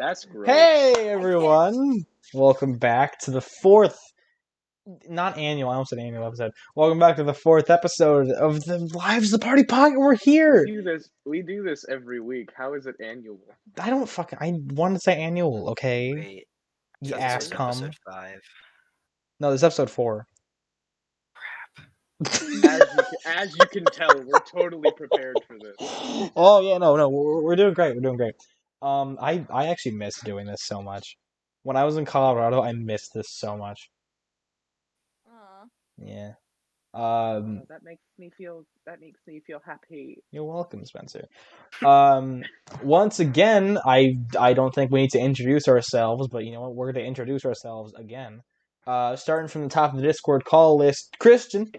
That's gross. Hey everyone! Welcome back to the fourth, not annual, I almost said annual episode. Welcome back to the fourth episode of the Lives of the Party Podcast. We're here! We do this every week. How is it annual? I wanted to say annual, okay? Wait, You so ass this is cum. episode 5. No, this is episode 4. As you can tell, we're totally prepared for this. Oh yeah, no, we're doing great. We're doing great. I actually miss doing this so much. When I was in Colorado, I missed this so much. Yeah. That makes me feel happy. You're welcome, Spencer. Once again, I don't think we need to introduce ourselves, but you know what? We're going to introduce ourselves again. Starting from the top of the Discord call list, Christian.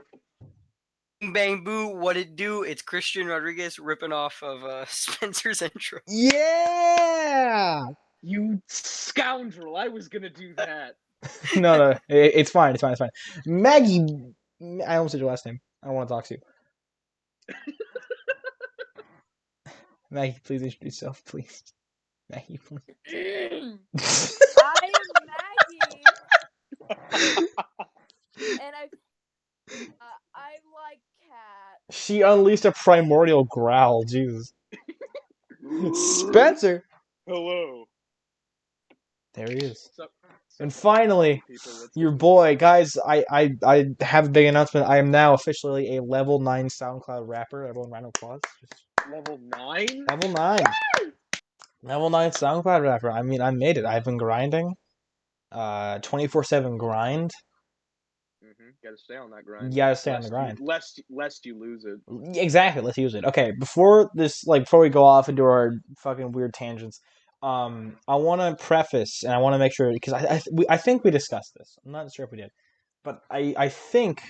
Bang boo, what it do? It's Christian Rodriguez ripping off of Spencer's intro. Yeah! You scoundrel! I was gonna do that. No, it's fine. Maggie, I almost said your last name. I don't want to talk to you. Maggie, please introduce yourself, please. Maggie, please. I am Maggie, and I like cats. She unleashed a primordial growl. Jesus. Spencer. Hello. There he is. So, And finally, people, your boy, guys. I have a big announcement. I am now officially a level 9 SoundCloud rapper. Everyone, round of applause. level 9. Level 9. Level 9 SoundCloud rapper. I mean, I made it. I've been grinding. 24/7 grind. Gotta stay on that grind. You gotta stay on the grind. Lest you lose it. Exactly. Let's use it. Okay. Before we go off into our fucking weird tangents, I want to preface and I want to make sure because I think we discussed this. I'm not sure if we did, but I think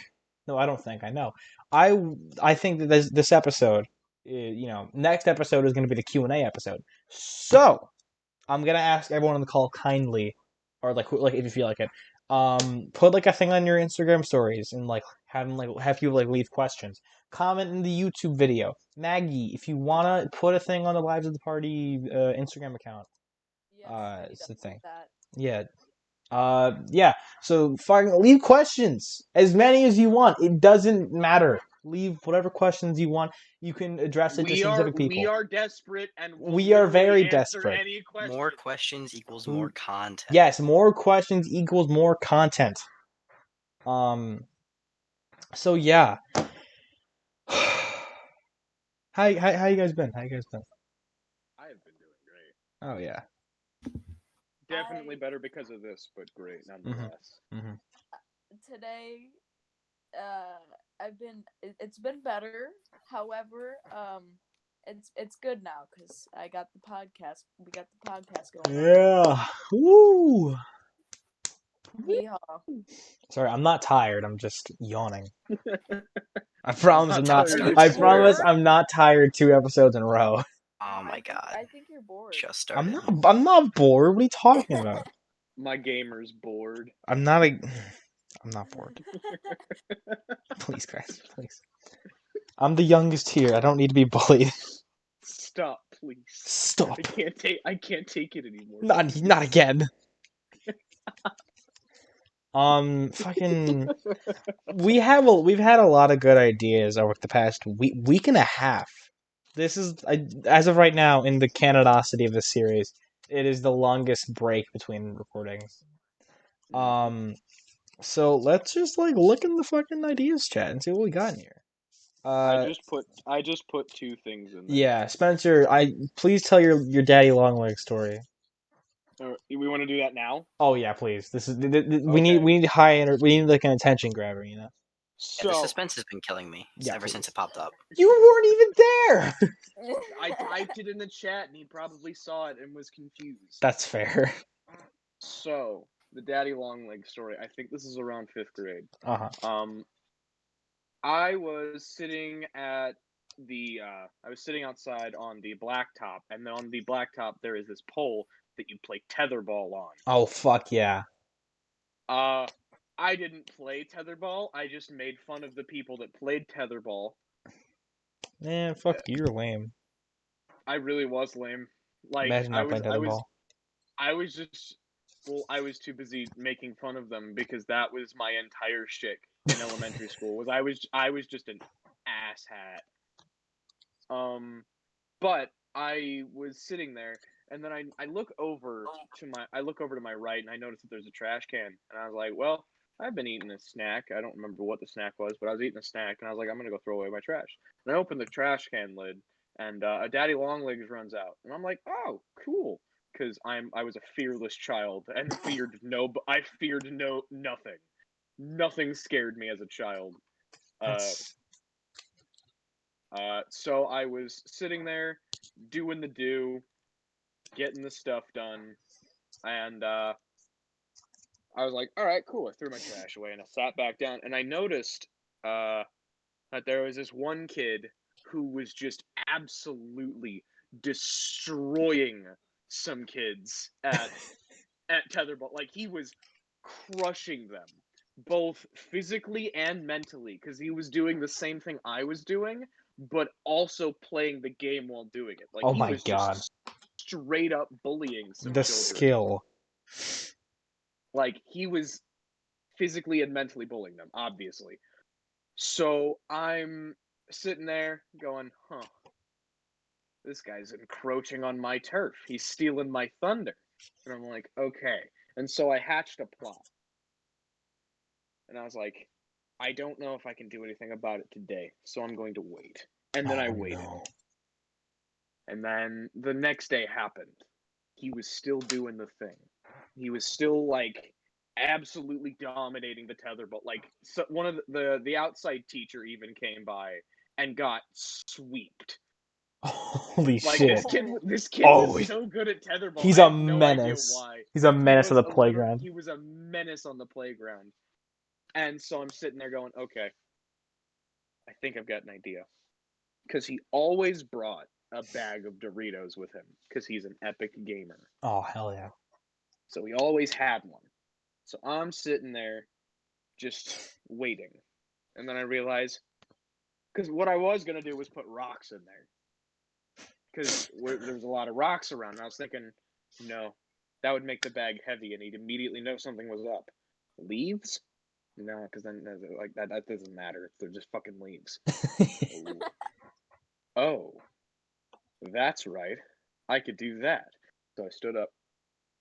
no, I don't think I know. I think that this episode, next episode is going to be the Q&A episode. So I'm gonna ask everyone on the call kindly, or like if you feel like it. Put like a thing on your Instagram stories and have people leave questions. Comment in the YouTube video. Maggie, if you wanna put a thing on the Lives of the Party Instagram account. Yes, It's the thing. that. Yeah. Yeah. So fucking leave questions. As many as you want. It doesn't matter. Leave whatever questions you want. You can address it to specific people. We are desperate and we are very desperate. Any question. More questions equals more content. Yes, more questions equals more content. So yeah. How you guys been? I have been doing great. Oh yeah. Definitely better because of this, but great nonetheless. Today, it's been better. However, it's good now because I got the podcast. We got the podcast going. Yeah. Woo. Yeehaw. Sorry, I'm not tired. I'm just yawning. I promise I'm not. tired. I promise I'm not tired 2 episodes in a row. Oh my god. I think you're bored. Just started. I'm not bored. What are you talking about? My gamer's bored. I'm not bored. Please, Christ, please. I'm the youngest here. I don't need to be bullied. Stop, please. Stop. I can't take it anymore. Not again. Fucking. We've had a lot of good ideas over the past week and a half. This is as of right now in the canidosity of this series. It is the longest break between recordings. So let's just look in the fucking ideas chat and see what we got in here. I just put 2 things in there. Yeah, Spencer, please tell your daddy long leg story. We want to do that now? Oh yeah, please. This is we need we need like an attention grabber, you know. So the suspense has been killing me ever since it popped up. You weren't even there. I typed it in the chat and he probably saw it and was confused. That's fair. So the daddy long leg story. I think this is around 5th grade. I was sitting at I was sitting outside on the blacktop, and then on the blacktop there is this pole that you play tetherball on. Oh fuck yeah. I didn't play tetherball. I just made fun of the people that played tetherball. Man, fuck you, you're lame. I really was lame. Imagine not playing tetherball. I was just I was too busy making fun of them because that was my entire shtick in elementary school. I was just an asshat. But I was sitting there, and then I look over to my right, and I notice that there's a trash can, and I was like, well, I've been eating a snack. I don't remember what the snack was, but I was eating a snack, and I was like, I'm gonna go throw away my trash. And I opened the trash can lid, and a Daddy Longlegs runs out, and I'm like, oh, cool, because I was a fearless child and I feared nothing. Nothing scared me as a child. That's So I was sitting there doing the do, getting the stuff done, and I was like, all right, cool. I threw my trash away and I sat back down, and I noticed that there was this one kid who was just absolutely destroying some kids at tetherball. Like, he was crushing them, both physically and mentally, because he was doing the same thing I was doing, but also playing the game while doing it. Like, oh he my was god, just straight up bullying some the children. skill. Like, he was physically and mentally bullying them, obviously. So I'm sitting there going, huh, this guy's encroaching on my turf. He's stealing my thunder. And I'm like, okay. And so I hatched a plot. And I was like, I don't know if I can do anything about it today, so I'm going to wait. And then I waited. No. And then the next day happened. He was still doing the thing. He was still, like, absolutely dominating the tetherball. Like, so one of the outside teacher even came by and got sweeped. Holy Like, shit. this kid Oh, was so good at tetherball. He's I a have no idea menace. why. He's a menace on the playground. He was a menace on the playground. And so I'm sitting there going, okay, I think I've got an idea. Because he always brought a bag of Doritos with him, because he's an epic gamer. Oh, hell yeah. So he always had one. So I'm sitting there just waiting. And then I realize, because what I was going to do was put rocks in there. Because there was a lot of rocks around. And I was thinking, no, that would make the bag heavy, and he'd immediately know something was up. Leaves? No, because then like that doesn't matter. They're just fucking leaves. Oh, that's right. I could do that. So I stood up,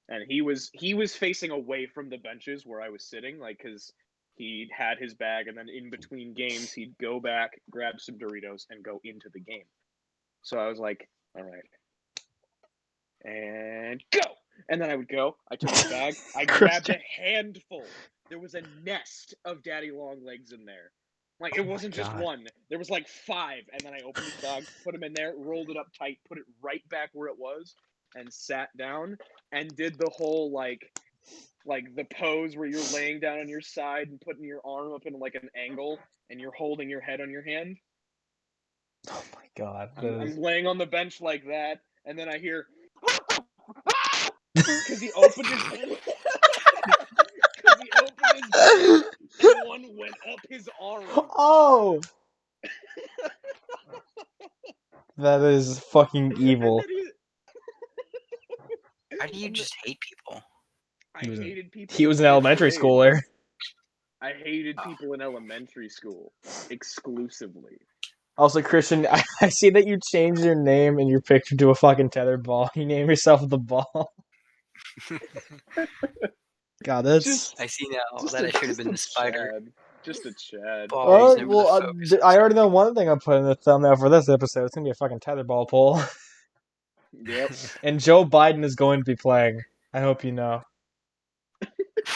and he was facing away from the benches where I was sitting, like, because he had his bag, and then in between games he'd go back, grab some Doritos, and go into the game. So I was like, all right, and go. And then I would go. I took the bag. I grabbed a handful. There was a nest of Daddy Longlegs in there. Like, it wasn't just one. There was like 5. And then I opened the bag, put them in there, rolled it up tight, put it right back where it was, and sat down and did the whole, like the pose where you're laying down on your side and putting your arm up in like an angle, and you're holding your head on your hand. Oh my god. I'm laying on the bench like that, and then I hear, because he opened his and one went up his arm. Oh! That is fucking evil. How do you just hate people? I hated people. He was an elementary schooler. I hated people in elementary school exclusively. Also, Christian, I see that you changed your name and your picture to a fucking tetherball. You name yourself the ball. God, that's... I see now that I should have been the spider. Chad. Just a Chad. Oh, well, I already know one thing I'm putting in the thumbnail for this episode. It's going to be a fucking tetherball poll. Yep. And Joe Biden is going to be playing. I hope you know.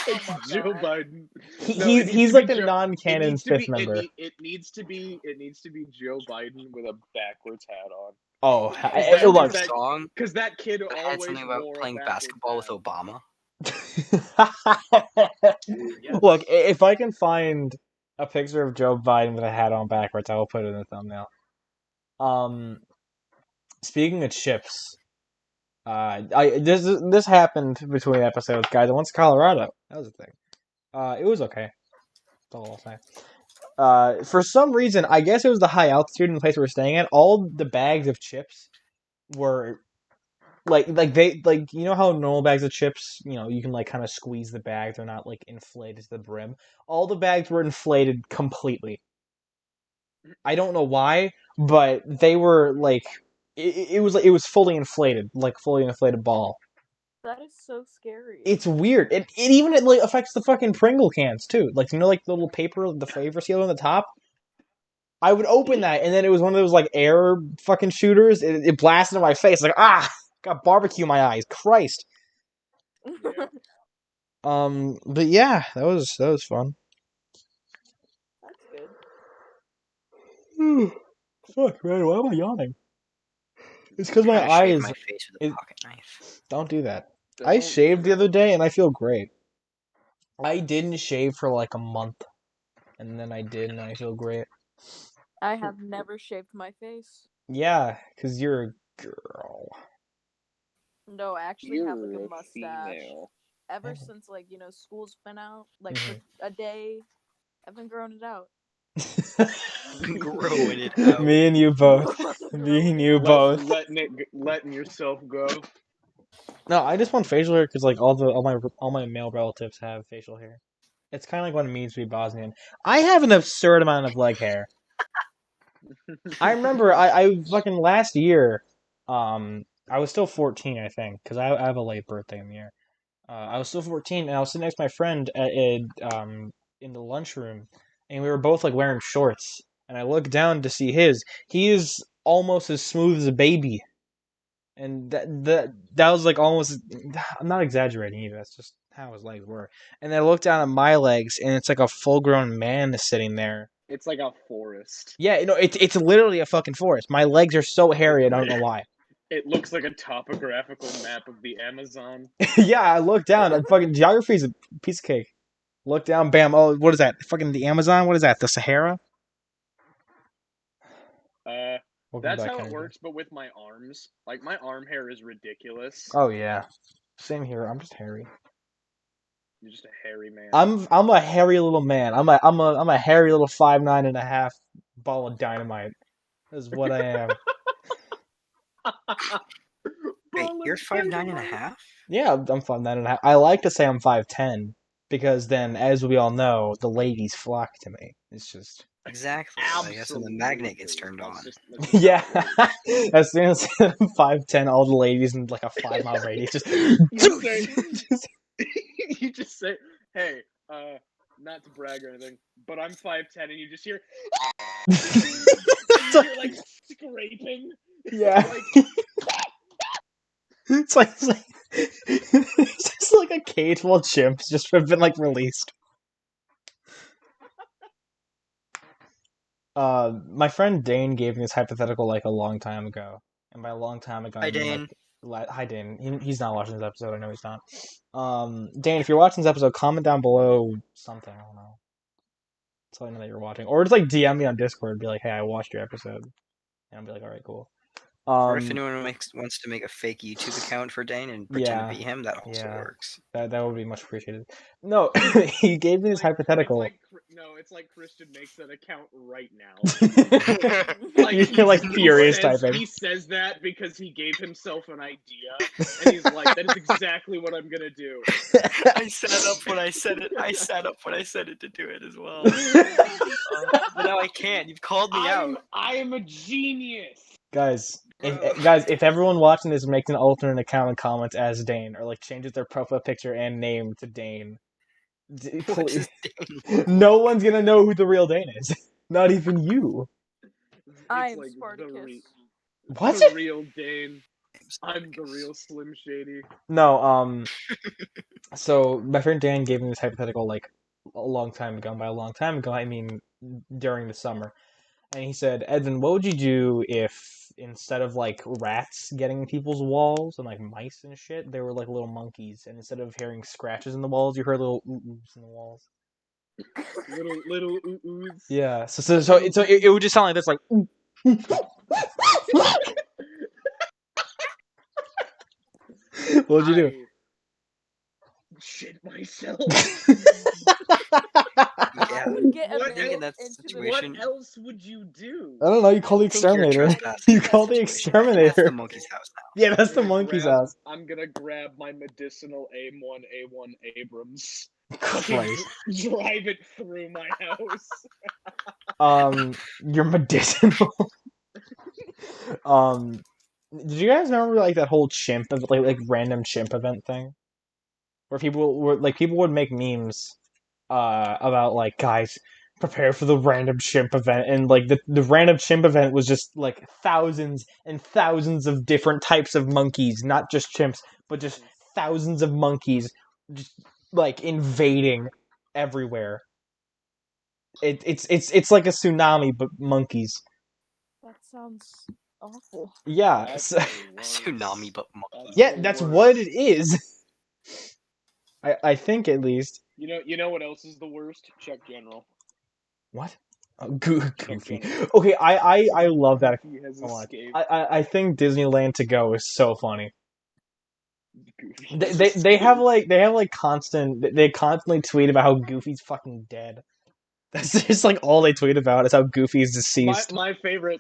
It's Joe Biden. He's like the non-canon fifth member. It needs to be Joe Biden with a backwards hat on. Oh, look, song because that kid always something about playing basketball with Obama. Look, if I can find a picture of Joe Biden with a hat on backwards, I will put it in the thumbnail. Speaking of chips, this happened between episodes, guys. I went to Colorado. That was a thing. It was okay. That's all I'll say. For some reason, I guess it was the high altitude in the place we were staying at. All the bags of chips were Like you know how normal bags of chips, you can like kind of squeeze the bag, they're not like inflated to the brim. All the bags were inflated completely. I don't know why, but they were like it was fully inflated, like fully inflated ball. That is so scary. It's weird. It even like affects the fucking Pringle cans too. Like like the little paper, the flavor seal on the top. I would open that, and then it was one of those like air fucking shooters. It blasted in my face, like got barbecue in my eyes. Christ. Yeah. But yeah, that was fun. That's good. Fuck, man, why am I yawning? It's because my Trying to shave eyes. my face with a pocket knife. Don't do that. I Don't shaved do the other that. day, and I feel great. I didn't shave for like a month, and then I did, and I feel great. I have never shaved my face. Yeah, because you're a girl. No, I actually have like You're a a mustache. female. Ever Yeah. since like school's been out, like for a day, I've been growing it out. Growing it out. Me and you both. Me Growing and it you out. both. Letting yourself go. No, I just want facial hair because like all my male relatives have facial hair. It's kind of like what it means to be Bosnian. I have an absurd amount of leg hair. I remember I fucking last year, I was still 14, I think, because I have a late birthday in the year. I was still 14, and I was sitting next to my friend in the lunchroom, and we were both like wearing shorts. And I looked down to see his. He is almost as smooth as a baby, and that was like almost. I'm not exaggerating either. That's just how his legs were. And I looked down at my legs, and it's like a full-grown man sitting there. It's like a forest. Yeah, it's literally a fucking forest. My legs are so hairy, I don't know why. It looks like a topographical map of the Amazon. Yeah, I looked down. Fucking geography's a piece of cake. Look down, bam. Oh, what is that? Fucking the Amazon? What is that? The Sahara? Welcome That's back, how it Kennedy. works, but with my arms. Like, my arm hair is ridiculous. Oh yeah, same here. I'm just hairy. You're just a hairy man. I'm a hairy little man. I'm a hairy little 5'9.5" ball of dynamite. Is what I am. Wait, you're 5'9.5"? Yeah, I'm 5'9.5". I like to say I'm 5'10" because then, as we all know, the ladies flock to me. It's just. Exactly. I guess when the magnet gets turned on. That's Yeah, as soon as I'm 5'10", all the ladies in like a 5-mile radius just. You just say, hey, not to brag or anything, but I'm 5'10", and you just hear, you're like scraping. Yeah. It's just like a cage full of chimps just have been like released. My friend Dane gave me this hypothetical like a long time ago, and by a long time ago, Hi, I mean Dane. like, hi Dane. He's not watching this episode. I know he's not. Dane, if you're watching this episode, comment down below something. I don't know. So I know that you're watching, or just like DM me on Discord, and be like, "Hey, I watched your episode," and I'll be like, "All right, cool." Or if anyone wants to make a fake YouTube account for Dane and pretend to be him, that also works. That would be much appreciated. No, he gave me this hypothetical. It's like Christian makes that account right now. You're like furious typing. He says that because he gave himself an idea, and he's like, "That is exactly what I'm gonna do." I sat up when I said it. I sat up when I said it to do it as well. But now I can't. You've called me out. I am a genius. Guys, if everyone watching this makes an alternate account and comments as Dane, or like changes their profile picture and name to Dane, please, no one's gonna know who the real Dane is. Not even you. I'm like Spartacus. What? The real Dane. I'm the real Slim Shady. No, so my friend Dan gave me this hypothetical like a long time ago. And by a long time ago, I mean during the summer. And he said, Edvin, what would you do if instead of like rats getting people's walls and like mice and shit, they were like little monkeys, and instead of hearing scratches in the walls, you heard little oohs in the walls. little oohs. Yeah. So it would just sound like this, like. What'd you do? Shit myself. Yeah, I would get What think in admitted that into the situation- What else would you do? I don't know. You call the I think you're exterminator. trespassing You in that call the situation. I think that's exterminator. the monkey's house now. Yeah, that's I'm the gonna monkey's grab- house. I'm gonna grab my medicinal A1 Abrams. Christ. Drive it through my house. Your medicinal. Did you guys remember like that whole chimp of like random chimp event thing, where people would make memes, about like, guys, prepare for the random chimp event, and like the random chimp event was just like thousands and thousands of different types of monkeys, not just chimps, but just thousands of monkeys, just like invading everywhere. It's like a tsunami, but monkeys. That sounds awful. Yeah, That's so- the A worst. tsunami, but monkey. yeah, the that's worst. what it is. I think at least. You know what else is the worst? Chuck General. What? Chuck Goofy. General. Okay, I love that Goofy has so much. escaped. I think Disneyland to go is so funny. Goofy They has they, they have escaped. like constant they constantly tweet about how Goofy's fucking dead. That's just like all they tweet about is how Goofy is deceased. My favorite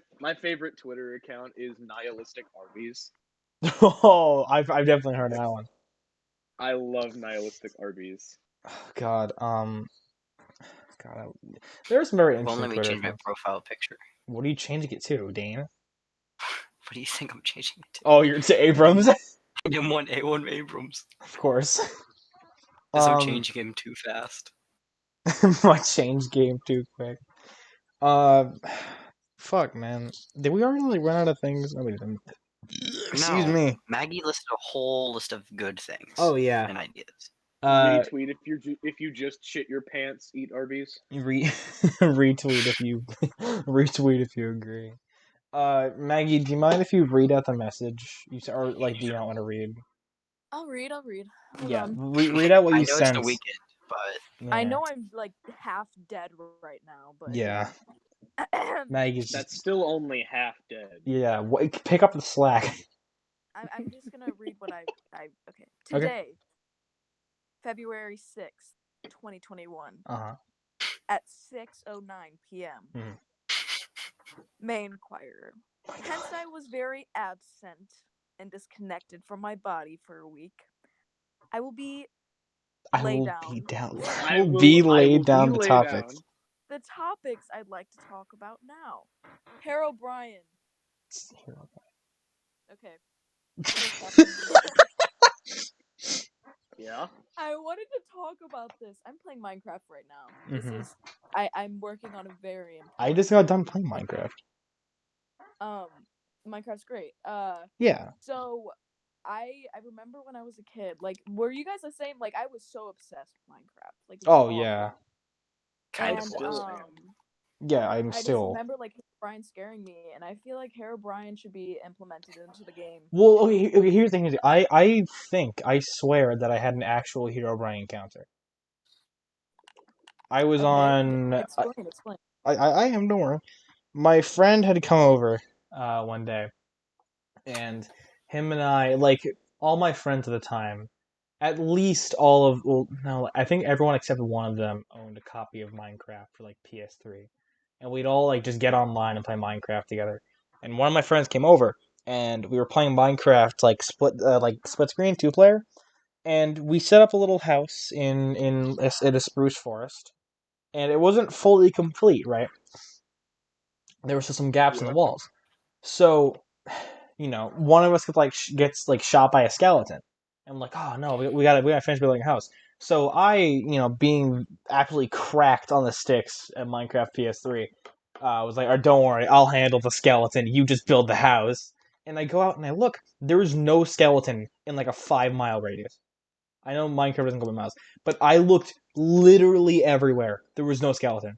Twitter account is Nihilistic Arby's. Oh, I've definitely heard that one. I love Nihilistic Arby's. Oh, God, there's some very Well, interesting let me Twitter change my accounts. profile picture. What are you changing it to, Dane? What do you think I'm changing it to? Oh, you're to Abrams, M1 A1 Abrams. of course. Because I'm changing him too fast. My change game too quick. Fuck, man. Did we already like run out of things? No, we didn't. Excuse No. me. Maggie listed a whole list of good things. Oh yeah. And ideas. Retweet if you just shit your pants, eat Arby's. Retweet if you retweet if you agree. Maggie, do you mind if you read out the message? Or like, do you not want to read? I'll read. Hold Yeah, on. read out what I you know sent. it's the weekend, but I Yeah. know I'm like half dead right now, but Yeah, Maggie's That's just still only half dead. yeah. Pick up the slack. I'm just gonna read what I okay. Today, February 6th, 2021, at 6:09 p.m. Mhm. May Inquirer. Hence, I was very absent and disconnected from my body for a week. I will be I lay will down. be down. I I will will- be I will laid be down the laid topics. down. The topics I'd like to talk about now. Harold O'Brien. Okay. Yeah. I wanted to talk about this. I'm playing Minecraft right now. This Mhm. is I'm working on a very important. I just got done playing Minecraft. Minecraft's great. Yeah. So I remember when I was a kid. Like, were you guys the same? Like, I was so obsessed with Minecraft. Like, it was Oh awful. yeah. kind And of was. Yeah, I'm I just still. remember like Brian scaring me, and I feel like Herobrine should be implemented into the game. Well, okay, here's the thing. I swear that I had an actual Herobrine encounter. I was Okay, on. explain. I am don't worry. My friend had come over one day, and him and I, like all my friends at the time, at least all of, well, no, I think everyone except one of them owned a copy of Minecraft for like PS3, and we'd all like just get online and play Minecraft together. And one of my friends came over, and we were playing Minecraft like split screen 2-player, and we set up a little house in a spruce forest, and it wasn't fully complete, right? There were still some gaps in the walls. So, one of us gets like shot by a skeleton. And I'm like, oh no, we gotta finish building a house. So I, being absolutely cracked on the sticks at Minecraft PS3, was like, oh, don't worry, I'll handle the skeleton. You just build the house. And I go out and I look. There is no skeleton in like a 5-mile radius. I know Minecraft doesn't go by miles, but I looked literally everywhere. There was no skeleton.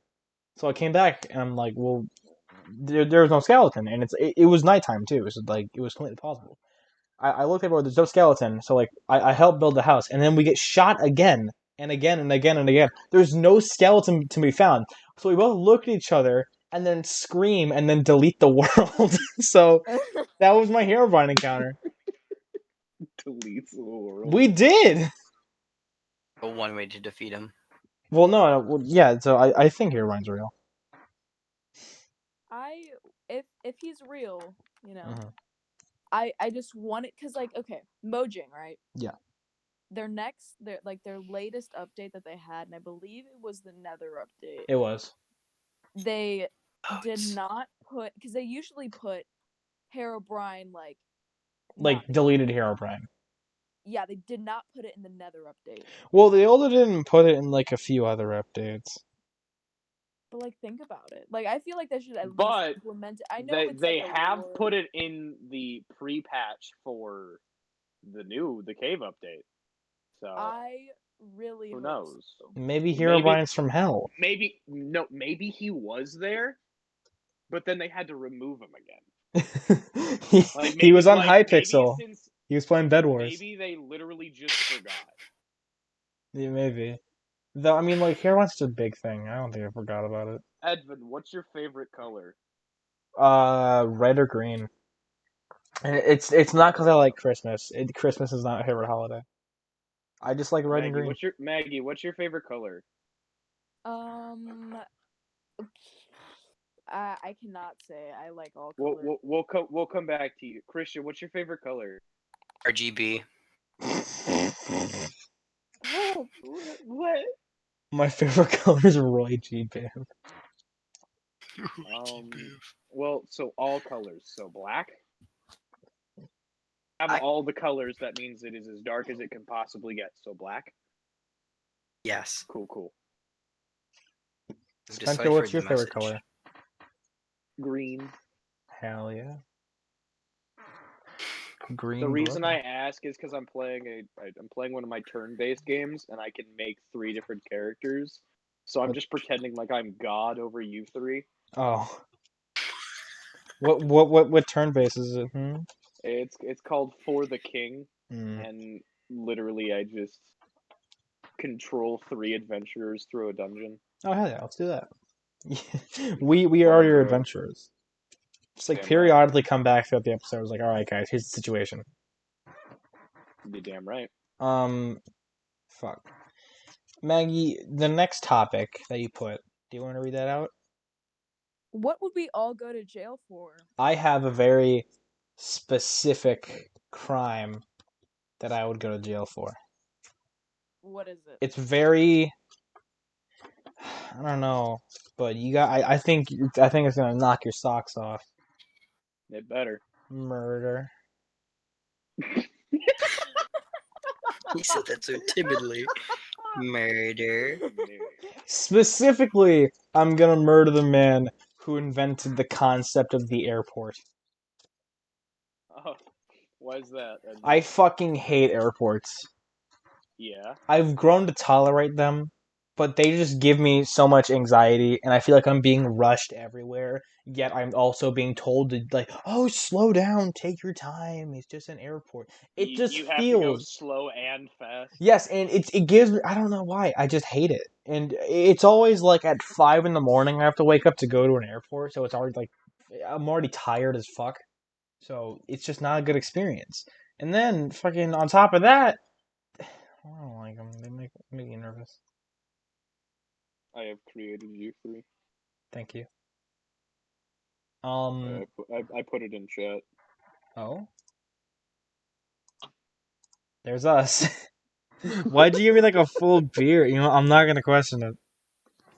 So I came back and I'm like, well, there was no skeleton, and it was nighttime too, so like it was completely possible. I looked everywhere, there's no skeleton, so like I helped build the house, and then we get shot again and again and again and again. There's no skeleton to be found, so we both look at each other and then scream and then delete the world. So that was my Herobrine encounter. Deletes the world. We did. But one way to defeat him. Well, no, well, yeah. So I think Herobrine's real. If he's real, you know, Mhm. I just want it because like okay, Mojang, right? Yeah. Their latest update that they had, and I believe it was the Nether update. It was. They Oh, did not put because they usually put Herobrine like Like not deleted Herobrine. yeah, they did not put it in the Nether update. Well, they also didn't put it in like a few other updates. But like think about it. Like I feel like they should at But least implement it. I know they it's they like a have lore. put it in the pre-patch for the cave update. So I really who hope knows? so. Maybe Maybe Herobrine's from hell. maybe he was there, but then they had to remove him again. he, Like he was on maybe Hypixel. since He was playing Bed Wars. maybe they literally just forgot. Yeah, maybe. Though I mean, like Herobrine's such a big thing. I don't think I forgot about it. Edvin, what's your favorite color? Red or green. And it's not because I like Christmas. Christmas is not a favorite holiday. I just like red and green. Maggie? What's your favorite color? Um, I cannot say I like all We'll colors. we'll come back to you, Christian. What's your favorite color? RGB. What? My favorite color is Roy G. Biv. Well, so all colors. So black. Have I- all the colors. That means it is as dark as it can possibly get. So black. Yes. Cool. Spencer, what's your favorite color? Green. Hell yeah. Green. The reason brother. I ask is because I'm playing one of my turn-based games, and I can make 3 different characters. So I'm just pretending like I'm God over you 3. Oh. What turn base is it? It's called For the King, Mm. and literally I just control 3 adventurers through a dungeon. Oh hell yeah, let's do that. we are your adventurers. Just like Damn periodically come back throughout the episodes, like, all right, guys, here's the situation. You're damn right. Fuck. Maggie, the next topic that you put, do you want to read that out? What would we all go to jail for? I have a very specific crime that I would go to jail for. What is it? It's very, I don't know, but I think it's gonna knock your socks off. It better. Murder. He said that so timidly. Murder. Specifically, I'm gonna murder the man who invented the concept of the airport. Oh, why is that? I fucking hate airports. Yeah. I've grown to tolerate them, but they just give me so much anxiety, and I feel like I'm being rushed everywhere. Yet I'm also being told to like, oh, slow down, take your time. It's just an airport. It just You have to go feels slow and fast. yes, and it gives me. I don't know why. I just hate it, and it's always like at 5 in the morning. I have to wake up to go to an airport, so it's already like I'm already tired as fuck. So it's just not a good experience. And then fucking on top of that, I don't like them. They make me nervous. I have created you 3. Thank you. I put it in chat. Oh, there's us. Why'd you give me like a full beer? You know, I'm not gonna question it.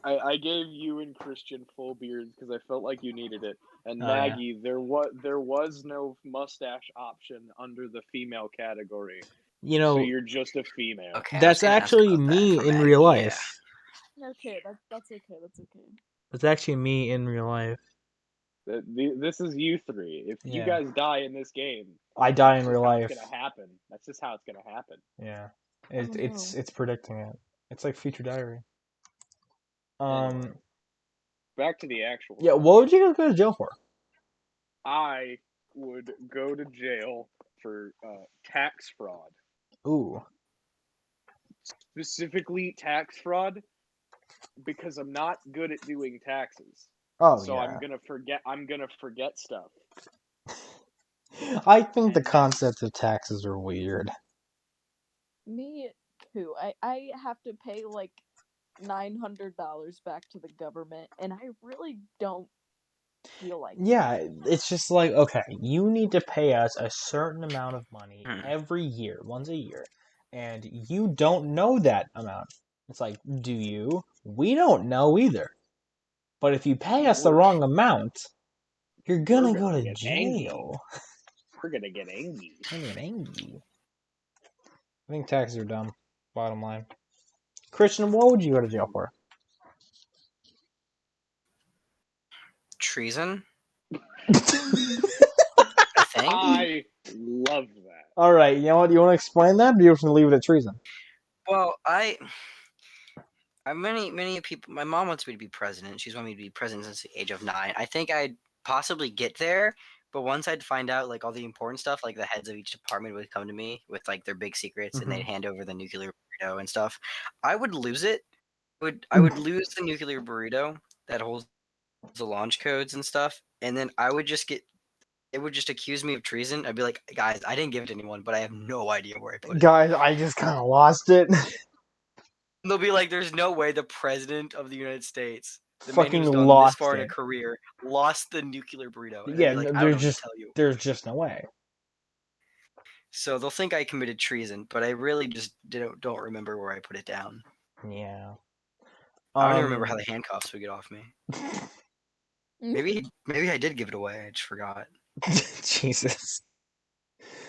I gave you and Christian full beards because I felt like you needed it. And Oh, yeah. Maggie, there was no mustache option under the female category. You So know, you're just a female. Okay, that's actually me in real life. Okay, that's okay. That's okay. That's actually me in real life. This is you 3. If you Yeah. guys die in this game, I die that's in just real how life. it's gonna happen. That's just how it's gonna happen. Yeah. Oh, no. It's predicting it. It's like Future Diary. Anyway, back to the actual. Yeah, what would you go to jail for? I would go to jail for tax fraud. Ooh. Specifically tax fraud because I'm not good at doing taxes. Oh, so yeah. I'm gonna forget stuff. I think the concepts of taxes are weird. Me too. I have to pay like $900 back to the government, and I really don't feel like Yeah, it's just like, okay, you need to pay us a certain amount of money every year, once a year, and you don't know that amount. It's like, do you? We don't know either. But if you pay us the wrong amount, you're gonna go to jail. We're gonna get angry. I think taxes are dumb. Bottom line. Christian, what would you go to jail for? Treason? I think. I love that. All right, you know what? You want to explain that, or you just gonna leave it at treason? Well, many people. My mom wants me to be president. She's wanted me to be president since the age of 9. I think I'd possibly get there, but once I'd find out like all the important stuff, like the heads of each department would come to me with like their big secrets, and they'd hand over the nuclear burrito and stuff. I would lose it. I would lose the nuclear burrito that holds the launch codes and stuff, and then I would just get. It would just accuse me of treason. I'd be like, guys, I didn't give it to anyone, but I have no idea where I put it. Guys, I just kind of lost it. And they'll be like, there's no way the president of the United States, the Fucking man who's gone lost this far in a it. career, lost the nuclear burrito. And Yeah, I'd be like, I don't know what there's to tell you. just no way. So they'll think I committed treason, but I really just don't remember where I put it down. Yeah. I don't even remember how the handcuffs would get off me. Maybe I did give it away. I just forgot. Jesus.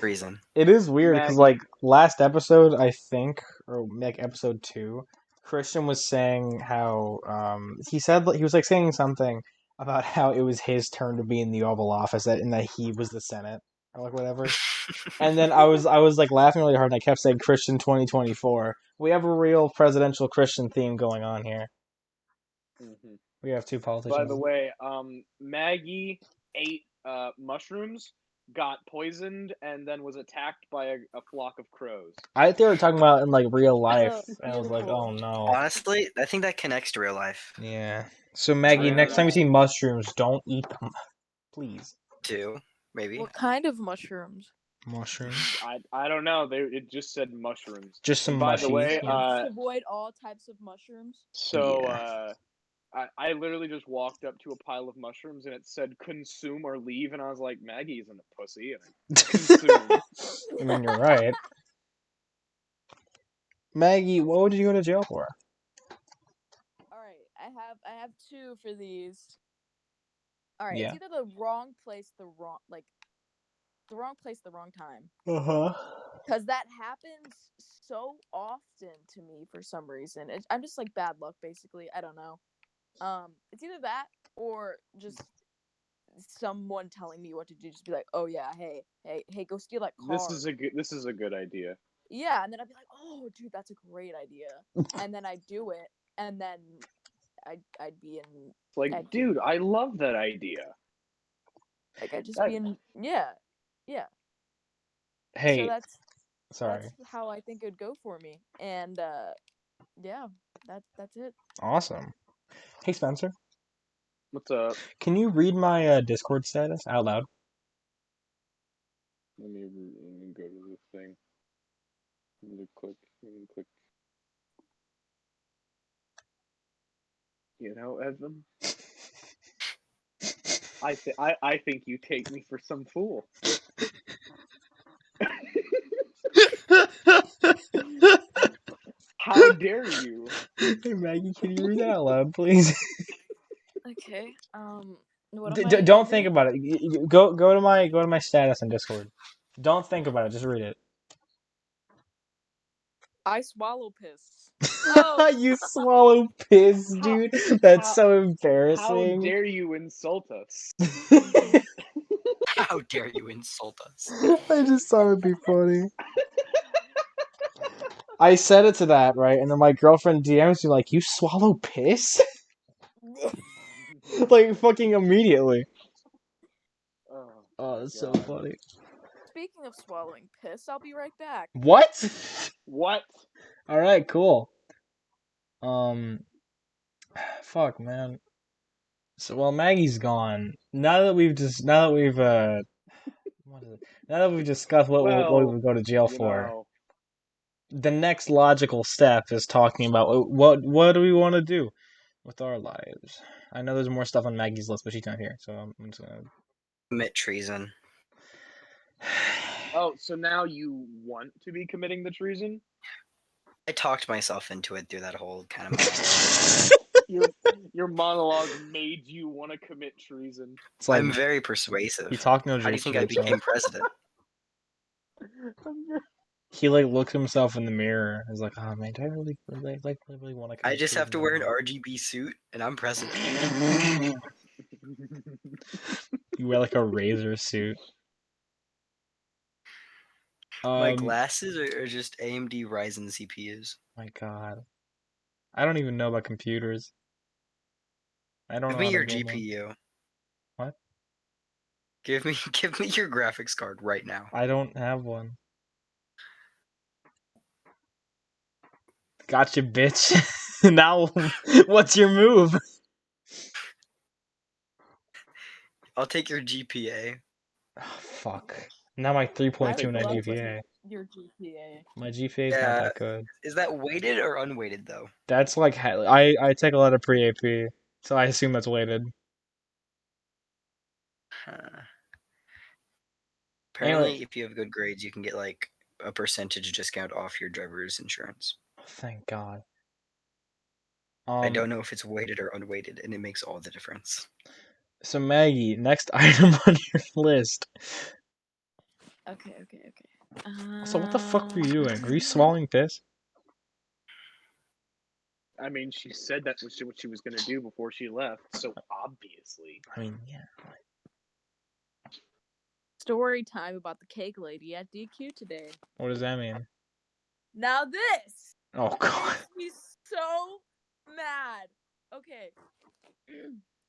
Treason. It is weird because like last episode, I think, or like episode 2, Christian was saying how he was like saying something about how it was his turn to be in the Oval Office, and that he was the Senate or like whatever. And then I was like laughing really hard, and I kept saying Christian 2024. We have a real presidential Christian theme going on here. Mm-hmm. We have 2 politicians. By the way, Maggie ate mushrooms, got poisoned, and then was attacked by a flock of crows. I think they were talking about in like real life, and I was like, beautiful. oh no. Honestly, I think that connects to real life. Yeah. So Maggie, next time you see mushrooms, don't eat them, please. Too, maybe. What kind of mushrooms? Mushrooms. I don't know. It just said mushrooms. Just some By mushies. the way, yeah. Avoid all types of mushrooms. So Yeah. I literally just walked up to a pile of mushrooms and it said consume or leave, and I was like, Maggie isn't a pussy. And I consumed. I mean, you're right. Maggie, what would you go to jail for? All right, I have 2 for these. All right, Yeah. it's either the wrong place, the wrong place, the wrong time. Because that happens so often to me for some reason. I'm just like bad luck, basically. I don't know. It's either that or just someone telling me what to do. Just be like, oh yeah, hey, go steal that car. This is a good idea. Yeah, and then I'd be like, oh dude, that's a great idea. And then I'd do it, and then I'd be in like, dude, I love that idea. Like I'd just be in yeah. Hey, so that's sorry. That's how I think it would go for me, and yeah, that's it. Awesome. Hey Spencer, What's up? can you read my Discord status out loud? Let me go to this thing. Let me click. You know, Evan, I think you take me for some fool. How dare you? Hey Maggie, can you read that out loud, please? Okay. Don't think about it. Go to my status on Discord. Don't think about it. Just read it. I swallow piss. Oh. You swallow piss, dude. That's so embarrassing. How dare you insult us? How dare you insult us? I just thought it'd be funny. I said it to that, right? And then my girlfriend DMs me like, you swallow piss? Like, fucking immediately. Oh, that's so funny. Speaking of swallowing piss, I'll be right back. What? What? Alright, cool. Fuck, man. So, well, Maggie's gone. Now that we've discussed what we would go to jail for. Know, the next logical step is talking about what do we want to do with our lives. I know there's more stuff on Maggie's list, but she's not here, so I'm just gonna Commit treason. Oh, so now you want to be committing the treason? I talked myself into it through that whole kind of monologue. Your monologue made you want to commit treason. It's like I'm very persuasive. he talked no How do you jokes think to I himself. became president? He like looks himself in the mirror. He's like, oh man, do I really want to? I just have to wear an RGB suit, and I'm president. You wear like a razor suit. My glasses are just AMD Ryzen CPUs. My God, I don't even know about computers. I don't Give know me how your to build one. GPU. What? Give me your graphics card right now. I don't have one. Gotcha, bitch. Now, what's your move? I'll take your GPA. Oh, fuck. Now my 3.2 in that love GPA. your GPA. My GPA is not that good. Is that weighted or unweighted though? That's like I take a lot of pre-AP, so I assume that's weighted. Apparently, Anyway. if you have good grades, you can get like a percentage discount off your driver's insurance. Thank God. I don't know if it's weighted or unweighted, and it makes all the difference. So Maggie, next item on your list. Okay. So what the fuck were you doing? Were you swallowing piss? I mean, she said that's what she was going to do before she left, so obviously. I mean, yeah. Story time about the cake lady at DQ today. What does that mean? Now this Oh God. makes me so mad. Okay.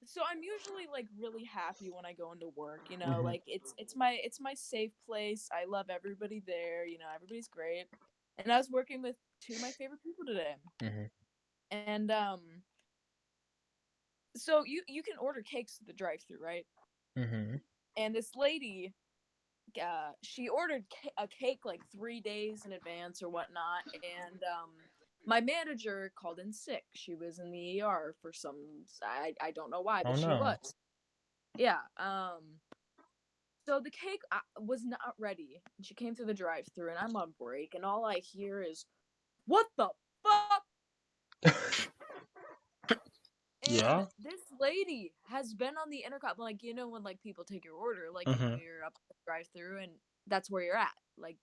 So I'm usually like really happy when I go into work, you know, like it's my safe place. I love everybody there, you know, everybody's great. And I was working with two of my favorite people today. And so you can order cakes at the drive-thru, right? And this lady, she ordered a cake like 3 days in advance or whatnot, and my manager called in sick. She was in the ER for some I don't know why, but she was. Yeah. So the cake was not ready. She came through the drive-thru, and I'm on break, and all I hear is, "What the fuck?" And this lady has been on the intercom, like, you know, when like people take your order, like you know, you're up at the drive-thru, and that's where you're at. Like,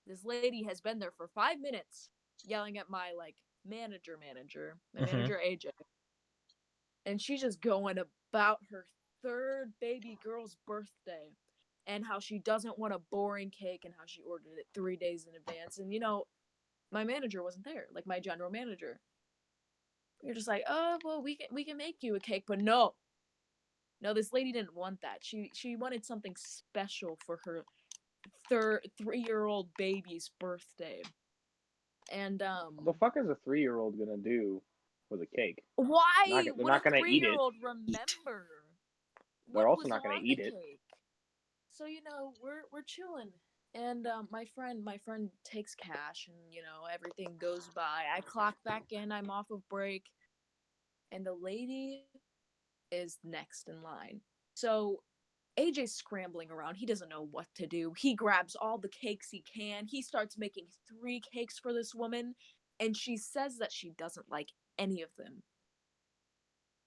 this lady has been there for 5 minutes, yelling at my like manager, my manager AJ, and she's just going about her third baby girl's birthday, and how she doesn't want a boring cake, and how she ordered it 3 days in advance, and you know, my manager wasn't there, like my general manager. You're just like, oh well, we can make you a cake, but no, this lady didn't want that. She wanted something special for her 3-year-old baby's birthday. And What the fuck is a 3-year-old gonna do with a cake? Why They're would not a gonna eat it. 3-year-old remember? They're also not gonna eat it. Cake? So you know, we're chilling. And my friend takes cash, and you know, everything goes by. I clock back in, I'm off of break, and the lady is next in line. So AJ's scrambling around. He doesn't know what to do. He grabs all the cakes he can. He starts making 3 cakes for this woman, and she says that she doesn't like any of them.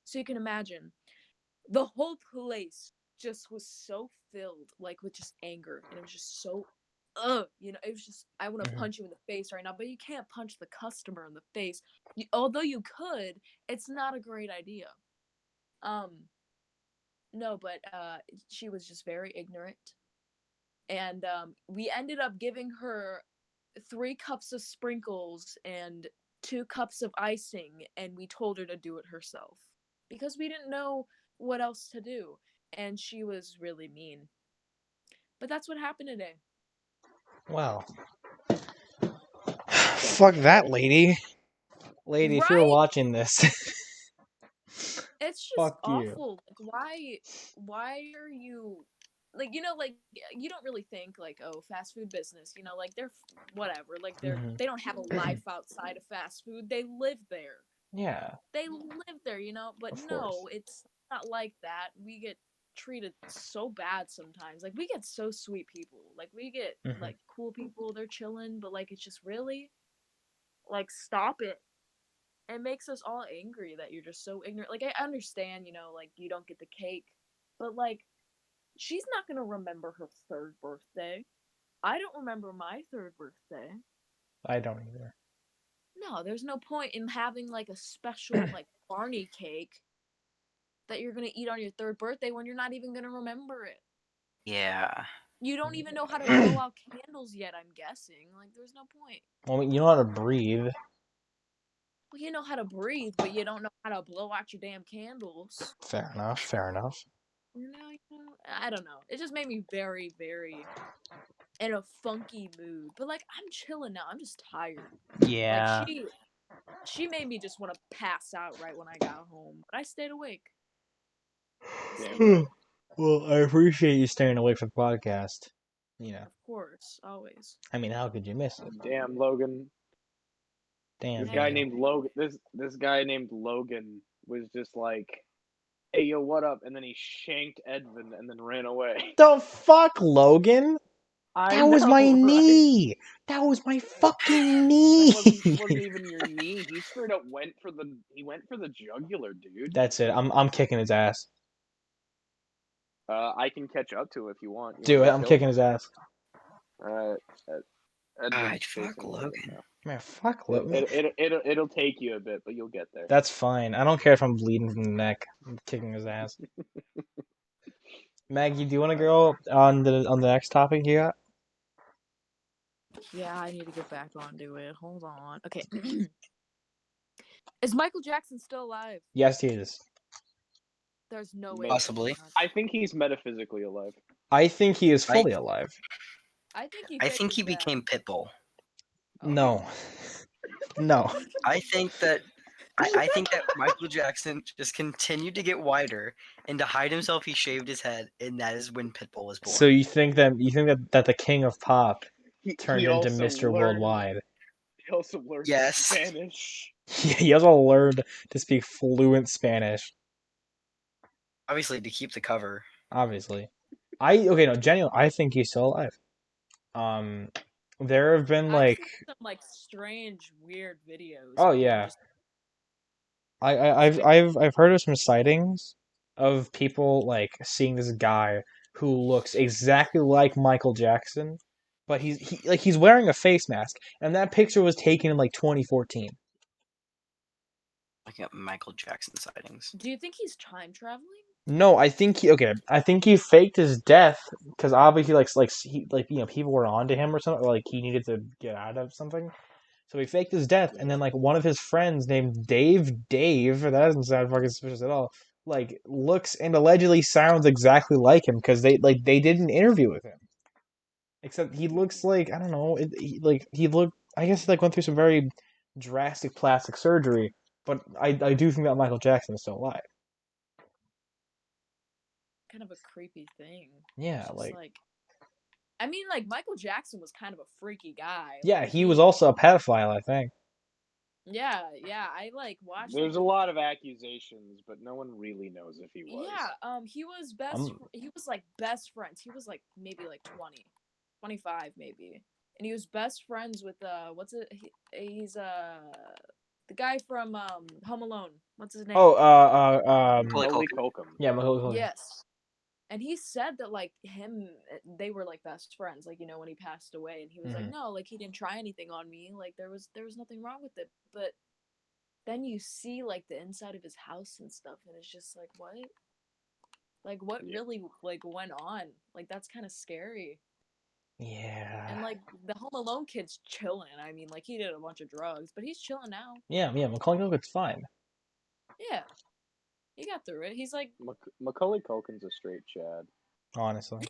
So you can imagine, the whole place just was so filled, like, with just anger, and it was just so you know, it was just, I want to punch you in the face right now, but you can't punch the customer in the face. Although you could, it's not a great idea. No, but she was just very ignorant, and we ended up giving her 3 cups of sprinkles and 2 cups of icing, and we told her to do it herself because we didn't know what else to do, and she was really mean. But that's what happened today. Well, fuck that lady. Lady, if you're watching this, it's just fuck awful. you. Like, why are you like you don't really think like, oh, fast food business, like they're whatever, like they don't have a life outside of fast food. They live there. Yeah. They live there, but Of no, course. it's not like that. We get treated so bad sometimes. Like we get so sweet people. Like we get like cool people, they're chilling, but like it's just really like stop it. It makes us all angry that you're just so ignorant. Like I understand, like you don't get the cake, but like she's not gonna remember her third birthday. I don't remember my third birthday. I don't either. No, there's no point in having like a special like Barney cake that you're gonna eat on your third birthday when you're not even gonna remember it. Yeah. You don't even know how to blow out candles yet, I'm guessing. Like, there's no point. Well, you know how to breathe. Well, you know how to breathe, but you don't know how to blow out your damn candles. Fair enough. Fair enough. I don't know. It just made me very, very in a funky mood. But like, I'm chilling now. I'm just tired. Yeah. Like she made me just want to pass out right when I got home, but I stayed awake. Well, I appreciate you staying awake for the podcast. Of course, always. I mean, how could you miss it? Damn, Logan. Damn. This guy named Logan. This guy named Logan was just like, "Hey, yo, what up?" And then he shanked Edvin and then ran away. The fuck, Logan? That was my knee. That was my fucking knee. That wasn't even your knee. He straight up went for the jugular, dude. That's it. I'm kicking his ass. I can catch up to it if you want. Do it. I'm kicking his ass. Alright. Fuck Logan. Man, fuck Logan. It'll take you a bit, but you'll get there. That's fine. I don't care if I'm bleeding from the neck. I'm kicking his ass. Maggie, do you want to go on the next topic you got? Yeah, I need to get back onto it. Hold on. Okay. Is Michael Jackson still alive? Yes, he is. There's no way. Possibly. I think he's metaphysically alive. I think he is fully alive. I think he became Pitbull. No. No. I think that Michael Jackson just continued to get wider, and to hide himself, he shaved his head, and that is when Pitbull was born. So you think that the king of pop turned into Mr. Worldwide? He also learned Spanish. He also learned to speak fluent Spanish. Obviously, to keep the cover. Obviously, genuinely, I think he's still alive. There have been I've seen some like strange, weird videos. Oh yeah. I've heard of some sightings of people like seeing this guy who looks exactly like Michael Jackson, but he's wearing a face mask, and that picture was taken in like 2014. Like Michael Jackson sightings. Do you think he's time traveling? No, I think he faked his death because obviously people were onto him or something, or like he needed to get out of something. So he faked his death, and then like one of his friends named Dave, that doesn't sound fucking suspicious at all, like looks and allegedly sounds exactly like him because they did an interview with him. Except he looks like, I don't know, I guess he like went through some very drastic plastic surgery, but I do think that Michael Jackson is still alive. Kind of a creepy thing. Yeah, I mean, like, Michael Jackson was kind of a freaky guy. Yeah, he was also a pedophile, I think. Yeah, I, like, watched... There's a lot of accusations, but no one really knows if he was. Yeah, he was like, best friends. He was, like, maybe, like, 20, 25, maybe. And he was best friends with, he's, the guy from, Home Alone. What's his name? Macaulay Culkin. Yeah, Macaulay Culkin. Yes. And he said that, like, they were, like, best friends, like, when he passed away. And he was like, no, like, he didn't try anything on me. Like, there was nothing wrong with it. But then you see, like, the inside of his house and stuff, and it's just like, what? Like, what really, like, went on? Like, that's kind of scary. Yeah. And, like, the Home Alone kid's chilling. I mean, like, he did a bunch of drugs, but he's chilling now. Yeah, Macaulay Culkin's fine. Yeah. He got through it. He's like... Macaulay Culkin's a straight Chad. Honestly.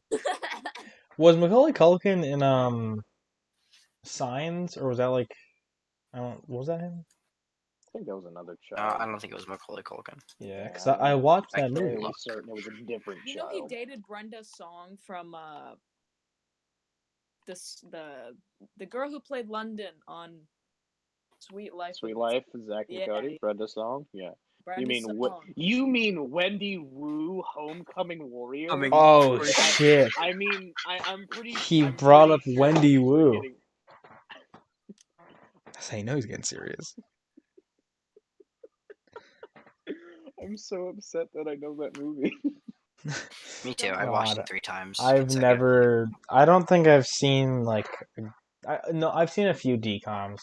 Was Macaulay Culkin in Signs, or was that like... what was that him? think that was another No, child. I don't think it was Macaulay Culkin. Yeah, because I watched that I'm movie. fairly certain it was a different You know he child. dated Brenda Song from the girl who played London on Sweet Life. Sweet Life, Zach and Yeah, Cody, Brenda Song, yeah. Brenda Song. You mean Wendy Wu, Homecoming Warrior? Oh shit! I mean, I'm pretty. He I'm brought pretty up sure Wendy you're Wu. forgetting- That's how you know he's getting serious. I'm so upset that I know that movie. Me too. I watched it 3 times. I've consecutively. never. I don't think I've seen like. No, I've seen a few DComs.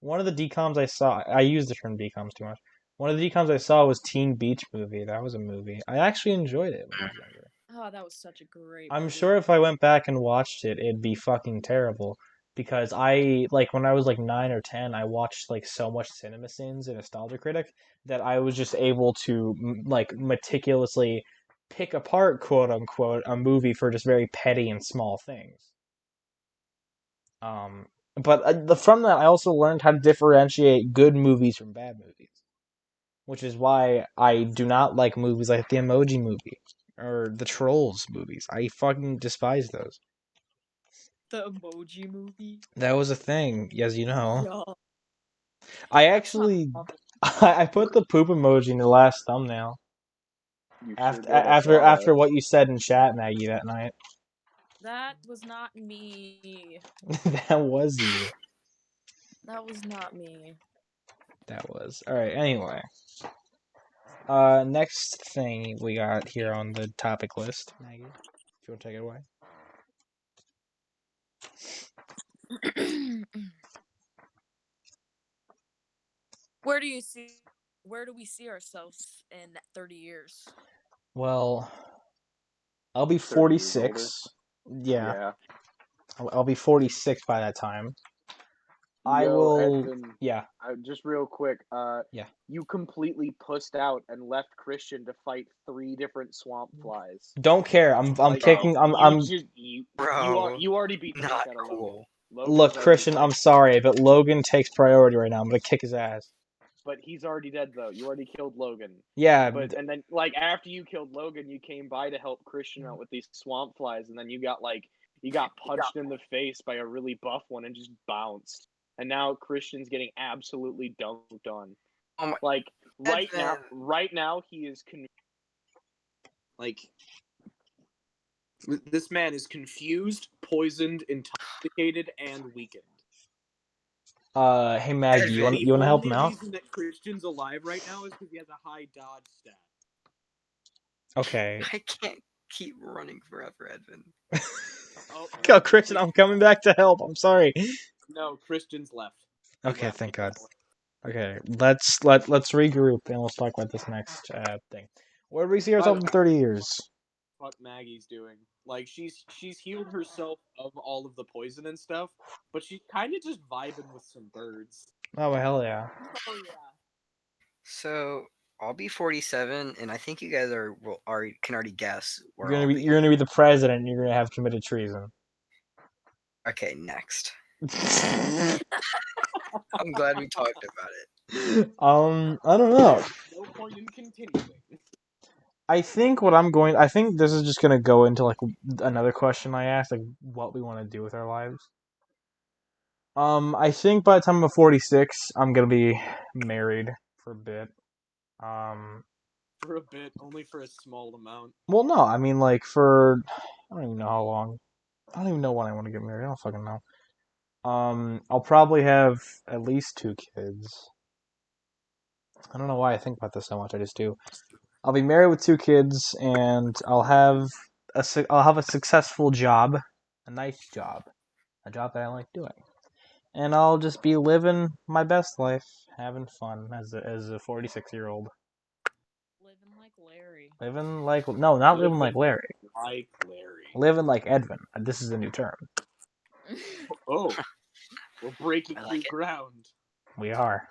One of the DComs I saw. I use the term DComs too much. One of the DComs I saw was Teen Beach Movie. That was a movie. I actually enjoyed it when I was younger. Oh, that was such a great I'm movie. sure if I went back and watched it, it'd be fucking terrible. Because I like when I was like 9 or 10, I watched like so much Cinema Sins and Nostalgia Critic that I was just able to like meticulously pick apart, quote unquote, a movie for just very petty and small things. But from that, I also learned how to differentiate good movies from bad movies, which is why I do not like movies like the Emoji Movie or the Trolls movies. I fucking despise those. The Emoji Movie. That was a thing, as you know. Yeah. I actually, I put the poop emoji in the last thumbnail. You sure After did, I after saw after that. what you said in chat, Maggie, that night. That was not me. That was you. That was not me. That was. Alright, anyway. Next thing we got here on the topic list, Maggie, if you want to take it away. Where do we see ourselves in 30 years? Well, I'll be 30 years 46. Yeah, Yeah. I'll be 46 by that time. I Yo, will. Edvin, Yeah, just real quick. Yeah. You completely pussed out and left Christian to fight 3 different swamp flies. don't care. I'm Like, kicking. Bro, You already beat the not fuck out of Logan. cool. Logan's Look, already Christian. dead. I'm sorry, but Logan takes priority right now. I'm gonna kick his ass. But he's already dead though. You already killed Logan. Yeah, But and then like after you killed Logan, you came by to help Christian out with these swamp flies, and then you got punched in the face by a really buff one and just bounced. And now Christian's getting absolutely dunked on. Oh my. Like right Edvin. now he is this man is confused, poisoned, intoxicated, and weakened. Hey Maggie, you want to help him out? The only reason that Christian's alive right now is because he has a high dodge stat. Okay. I can't keep running forever, Edvin. Oh, Christian, I'm coming back to help. I'm sorry. No, Christian's left. Okay, thank God. Okay, let's regroup and let's talk about this next thing. Where do we see ourselves in 30 years? What Maggie's doing? Like she's healed herself of all of the poison and stuff, but she's kind of just vibing with some birds. Oh hell yeah! Oh yeah. So I'll be 47, and I think you guys can already guess where You're I'll be. gonna be the president. And you're gonna have committed treason. Okay, next. I'm glad we talked about it. I don't know. No point in continuing. I think this is just gonna go into like another question I asked, like what we want to do with our lives. I think by the time I'm 46, I'm gonna be married for a bit. For a bit, only for a small amount. Well, no, I mean like for I don't even know how long. I don't even know when I want to get married. I don't fucking know. I'll probably have at least 2 kids. I don't know why I think about this so much. I just do. I'll be married with 2 kids, and I'll have a successful job, a nice job, a job that I like doing, and I'll just be living my best life, having fun as a 46-year-old. Living like Larry. Living like not living like Larry. Like Larry. Living like Edvin. This is a new term. Oh, we're breaking I like new ground. We are.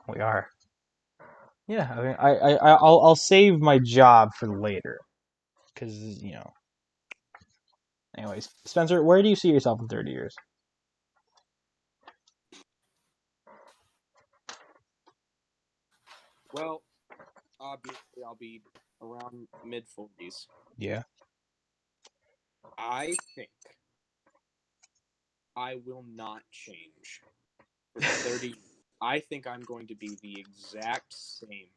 Yeah, I mean, I'll save my job for later, because you know. Anyways, Spencer, where do you see yourself in 30 years? Well, obviously, I'll be around mid-40s. Yeah. I think I will not change for 30. I think I'm going to be the exact same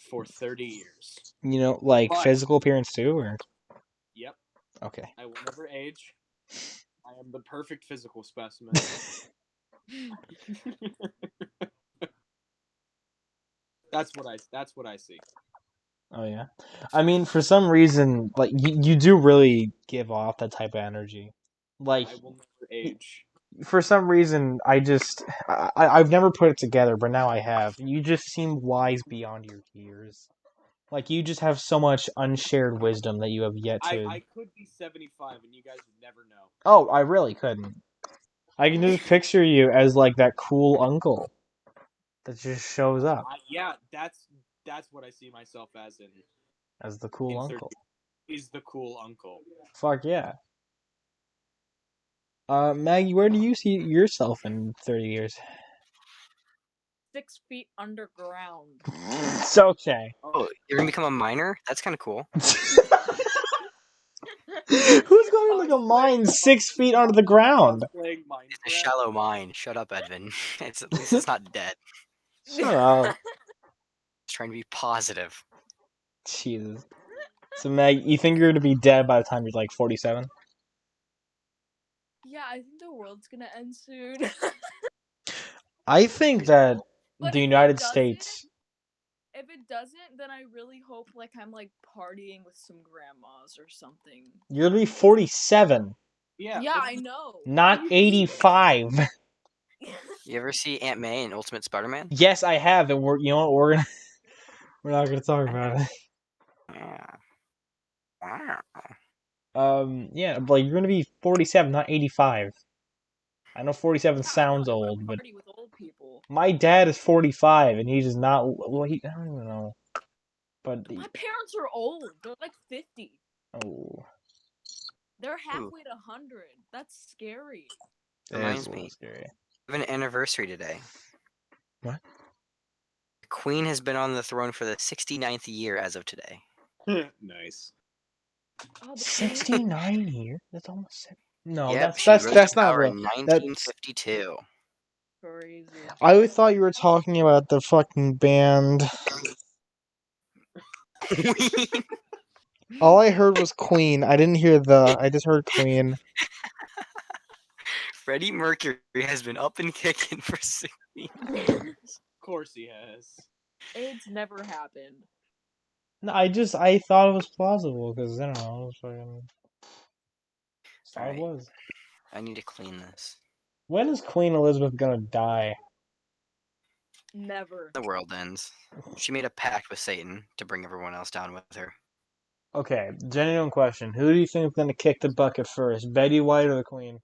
for 30 years. You know, like But- physical appearance too, or Yep, okay. I will never age. I am the perfect physical specimen. That's what I see. Oh yeah. I mean, for some reason, like you do really give off that type of energy. Like I will never age. for some reason, I've never put it together, but now I have. You just seem wise beyond your years. Like you just have so much unshared wisdom that you have yet to. I could be 75 and you guys would never know. Oh, I really couldn't. I can just picture you as like that cool uncle that just shows up Yeah, that's what I see myself as in as the cool in 30 uncle. is the cool uncle. Fuck yeah. Maggie, where do you see yourself in 30 years? 6 feet underground. It's okay. Oh, you're gonna become a miner? That's kind of cool. Who's going to like a mine 6 feet under the ground? Playing It's a Minecraft. shallow mine. Shut up, Edvin. It's at least it's not dead. Shut up. It's trying to be positive. Jesus. So Meg, you think you're gonna be dead by the time you're like 47? Yeah, I think the world's gonna end soon. I think that But the if it United doesn't- States. If it doesn't, then I really hope like I'm like partying with some grandmas or something. You're gonna be 47, Yeah, Yeah, but I know. not 85. You ever see Aunt May in Ultimate Spider-Man? Yes, I have, and you know what? We're not gonna talk about it. Yeah. Wow. Yeah, but you're gonna be 47, not 85. I know 47 Yeah, sounds I wanna old, but party with old people. my dad is 45, and he's just not. Well, I don't even know. But My parents are old. They're like 50. oh, They're halfway to 100. That's scary. Reminds a little me. scary. We have an anniversary today. What? The Queen has been on the throne for the 69th year as of today. nice. Oh, the 69 years? That's almost 7. No, Yep, she rose to that's not power real. in That's 1952. crazy. I always thought you were talking about the fucking band. All I heard was Queen. I didn't hear the. I just heard Queen. Freddie Mercury has been up and kicking for 60 years. Of course he has. AIDS never happened. No, I thought it was plausible because I don't know. It was fucking. That's all it Alright. was. I need to clean this. When is Queen Elizabeth gonna die? Never. The world ends. She made a pact with Satan to bring everyone else down with her. Okay, genuine question. Who do you think is gonna kick the bucket first, Betty White or the Queen?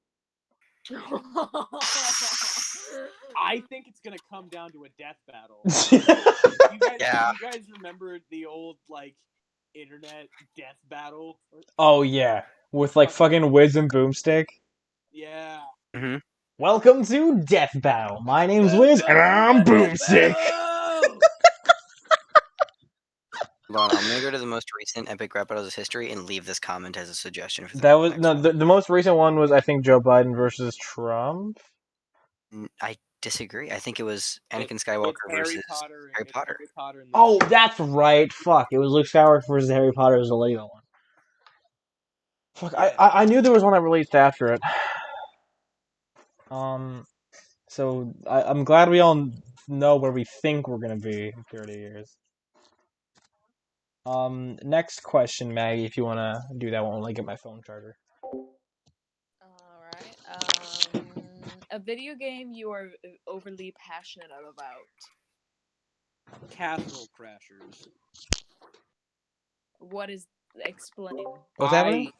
I think it's gonna come down to a death battle. Yeah. You guys remember the old like internet death battle? Oh yeah, with like fucking Wiz and Boomstick. Yeah. Mm-hmm. Welcome to Death Battle. My name's Wiz and I'm Boomstick. Hold on, I'm gonna go to the most recent Epic Rap Battles of history and leave this comment as a suggestion for the That was next no. one. The most recent one was I think Joe Biden versus Trump. I disagree. I think it was Anakin It's Skywalker Harry versus Potter. Harry It's Potter. Harry Potter and Oh, that's right. Fuck, it was Luke Skywalker versus Harry Potter was the Lego one. Fuck, Yeah. I knew there was one that released after it. So I'm glad we all know where we think we're gonna be in 30 years. Next question, Maggie, if you wanna do that one while I get my phone charger. Alright. A video game you are overly passionate about. Castle Crashers. What is explain? What's happening?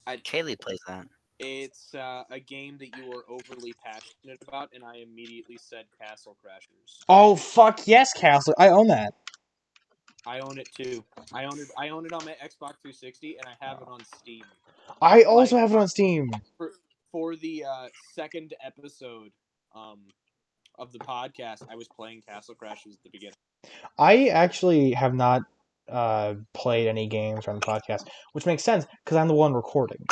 Kaylee plays that. It's a game that you are overly passionate about, and I immediately said Castle Crashers. Oh fuck yes, Castle. I own that. I own it too. I own it on my Xbox 360, and I have it on Steam. I also have it on Steam. For the second episode of the podcast, I was playing Castle Crashers at the beginning. I actually have not played any games on the podcast, which makes sense because I'm the one recording.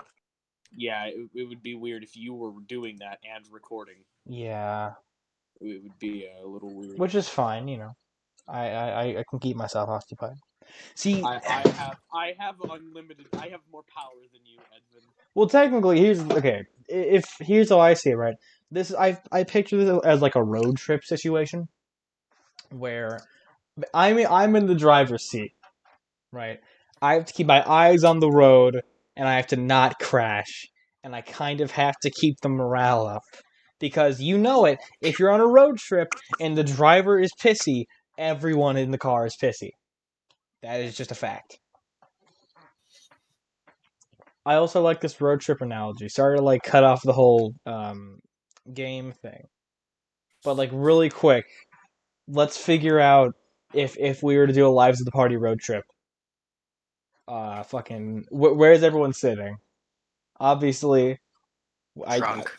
Yeah, it would be weird if you were doing that and recording. Yeah. It would be a little weird. Which is fine, I can keep myself occupied. See, I have unlimited. I have more power than you, Edvin. well, technically, here's how I see it, right? I picture this as like a road trip situation, where I'm in the driver's seat, right? I have to keep my eyes on the road, and I have to not crash, and I kind of have to keep the morale up, because if you're on a road trip and the driver is pissy, everyone in the car is pissy. That is just a fact. I also like this road trip analogy. Sorry to cut off the whole game thing, but really quick, let's figure out if we were to do a Lives of the Party road trip. Where's everyone sitting? Obviously, Drunk.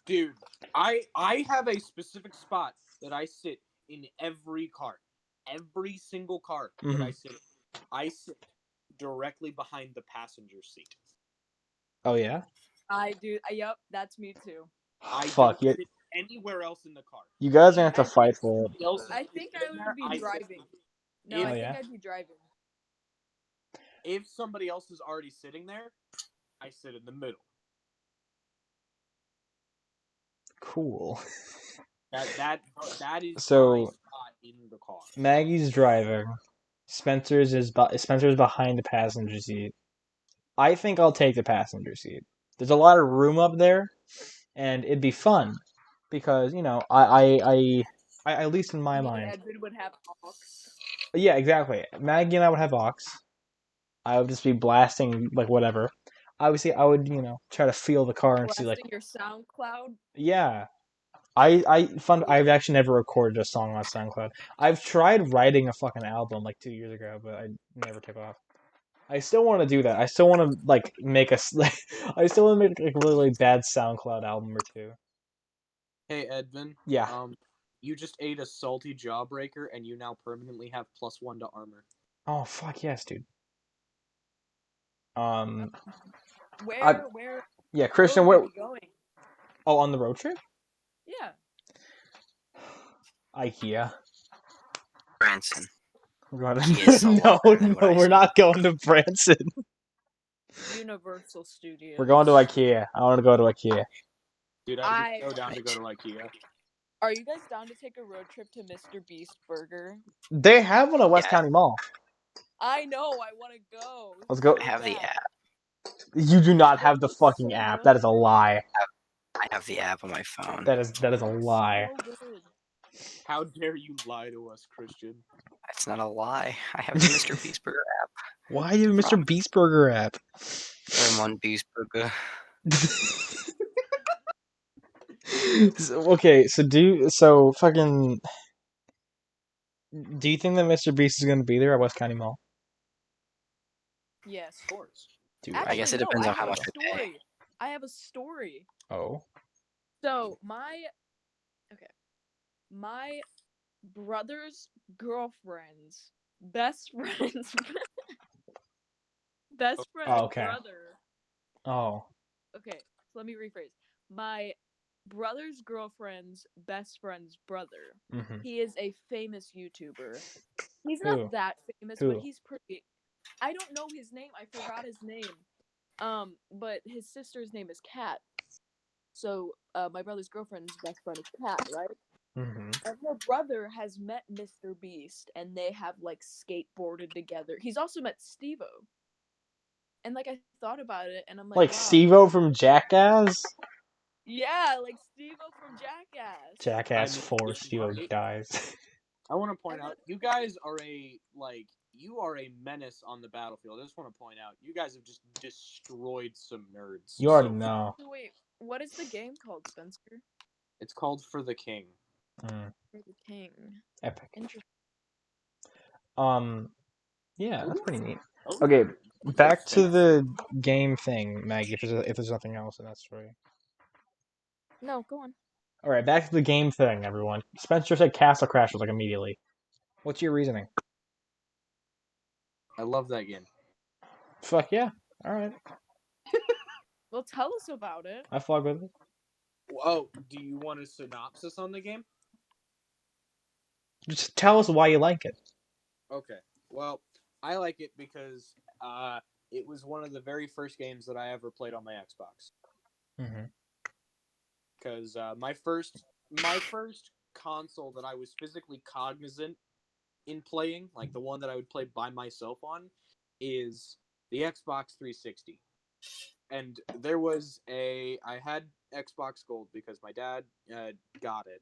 Dude, I have a specific spot that I sit in every car. Every single car that I sit in. I sit directly behind the passenger seat. Oh yeah? I do. Yep, that's me too. I Fuck, don't sit anywhere else in the car. you guys are gonna have to fight for it. I think I would be driving. No, Oh, I yeah? think I'd be driving. If somebody else is already sitting there, I sit in the middle. Cool. That is So, my spot in the car. Maggie's driving. Spencer's behind the passenger seat. I think I'll take the passenger seat. There's a lot of room up there, and it'd be fun because I at least in my mind. Edwin would have aux. Yeah, exactly. Maggie and I would have aux. I would just be blasting whatever. Obviously, I would try to feel the car and Blasting see your SoundCloud. Yeah. I've actually never recorded a song on SoundCloud. I've tried writing a fucking album 2 years ago, but I never took off. I still want to do that. I still want to make I still want to make a really bad SoundCloud album or two. Hey Edvin. Yeah. You just ate a salty jawbreaker, and you now permanently have +1 to armor. Oh fuck yes, dude. Where? Yeah, Christian. Where Where? are we going? Oh, on the road trip? Yeah. IKEA. Branson. We're going He is so no, longer than what I we're said. not going to Branson. Universal Studios. We're going to IKEA. I want to go to IKEA. Dude, I'm so down to go to IKEA. Are you guys down to take a road trip to Mr. Beast Burger? They have one at West County Mall. I know. I want to go. Let's go. I have the app. You do not have the fucking app. That is a lie. I have the app on my phone. That is a lie. So good. How dare you lie to us, Christian? That's not a lie. I have the Mr. Beast Burger app. Why you Mr. Beast Burger app? I'm on Beast Burger. Okay, do you think that Mr. Beast is going to be there at West County Mall? Yes. Of course. Dude, I guess it depends on how much we pay. I have a story. Oh. So my brother's girlfriend's best friend's okay. brother. Oh. Okay, so let me rephrase. My brother's girlfriend's best friend's brother. Mm-hmm. He is a famous YouTuber. He's Who? not that famous, Who? but he's pretty. I don't know his name. I forgot his name. But his sister's name is Kat. So, my brother's girlfriend's best friend is Kat, right? Mm-hmm. And her brother has met Mr. Beast, and they have skateboarded together. He's also met Steve-O. And I thought about it, and I'm like, wow. Steve-O from Jackass? Yeah, Steve-O from Jackass. Jackass 4, Steve-O dies. I want to point out, you guys are you are a menace on the battlefield. I just want to point out, you guys have just destroyed some nerds. You already know. So wait, what is the game called, Spencer? It's called For the King. Mm. For the King. Epic. Interesting. Yeah, that's pretty neat. Okay, back to the game thing, Maggie. If there's nothing else in that story. No, go on. All right, back to the game thing, everyone. Spencer said Castle Crashers like immediately. What's your reasoning? I love that game. Fuck yeah. All right. Well, tell us about it. I fuck with it. Oh, do you want a synopsis on the game? Just tell us why you like it. Okay. Well, I like it because it was one of the very first games that I ever played on my Xbox. Mm-hmm. Because my first console that I was physically cognizant in playing, like the one that I would play by myself on, is the Xbox 360. And I had Xbox Gold because my dad got it,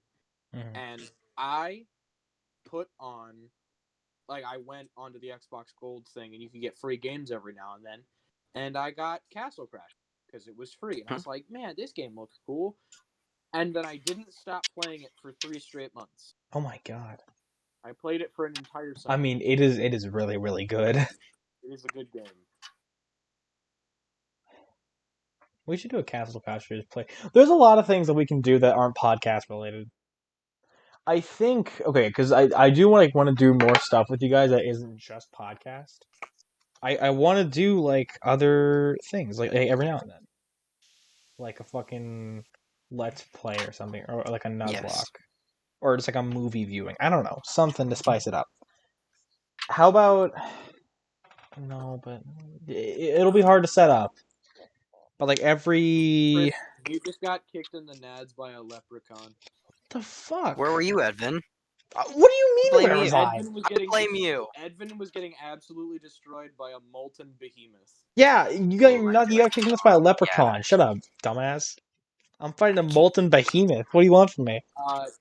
Mm-hmm. and I put on, like, I went onto the Xbox Gold thing, and you could get free games every now and then, and I got Castle Crash because it was free, and I was like, man, this game looks cool, and then I didn't stop playing it for 3 straight months. Oh my god. I played it for an entire summer. I mean, it is really, really good. It is a good game. We should do a Castle Crashers play. There's a lot of things that we can do that aren't podcast related. I think okay, because I do want to do more stuff with you guys that isn't just podcast. I want to do like other things like every now and then, like a fucking let's play or something, or like a nuzlocke, Yes. or just like a movie viewing. I don't know, something to spice it up. How about no, but it'll be hard to set up. But like every Chris, you just got kicked in the nads by a leprechaun. the fuck? Where were you, Edvin? What do you mean? Blame Where you. was I? Blame you. Edvin was getting absolutely destroyed by a molten behemoth. Yeah, you got kicked in the by a leprechaun. Yeah. Shut up, dumbass. I'm fighting a molten behemoth. What do you want from me?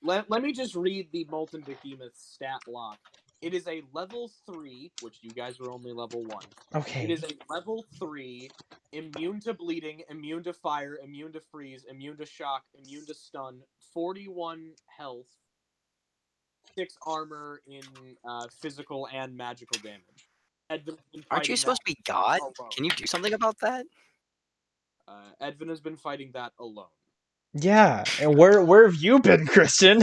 Let me just read the molten behemoth stat block. It is a level 3, which you guys were only level 1. Okay. It is a level 3, immune to bleeding, immune to fire, immune to freeze, immune to shock, immune to stun, 41 health, 6 armor in physical and magical damage. Aren't you supposed to be God? Can you do something about that? Edvin has been fighting that alone. Yeah, and where have you been, Christian?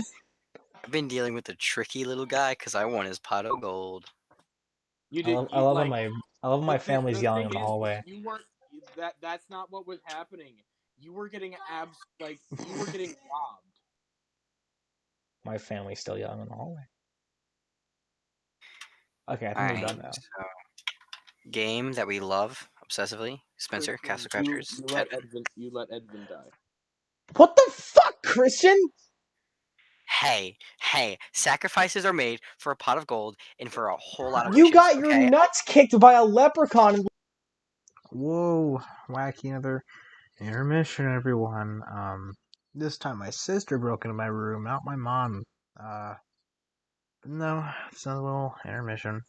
I've been dealing with a tricky little guy because I won his pot of gold. You I did. love when my family's yelling in the hallway. You weren't. That's not what was happening. You were getting you were getting robbed. My family's still yelling in the hallway. Okay, I think Alright, we're done now. so game that we love obsessively, Spencer, Castle Crashers. You let Edvin die. What the fuck, Christian? Hey, sacrifices are made for a pot of gold and for a whole lot of You wishes, got your okay? nuts kicked by a leprechaun. Whoa, wacky another intermission, everyone. This time my sister broke into my room, not my mom. No, it's another little intermission.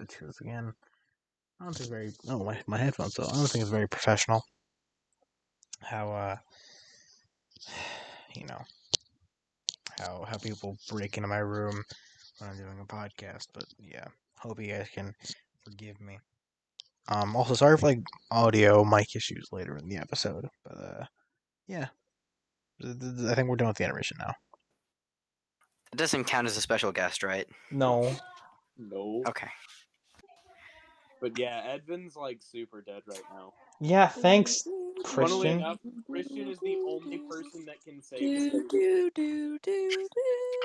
Because again, I don't think it's very. Oh, my headphones. So I don't think it's very professional. How you know, how people break into my room when I'm doing a podcast. But yeah, hope you guys can forgive me. Also sorry for like audio mic issues later in the episode. But yeah, I think we're done with the intermission now. It doesn't count as a special guest, right? No. No. Okay. But yeah, Edvin's like super dead right now. Yeah, thanks, Funnily Christian. enough, Christian is the only person that can save him.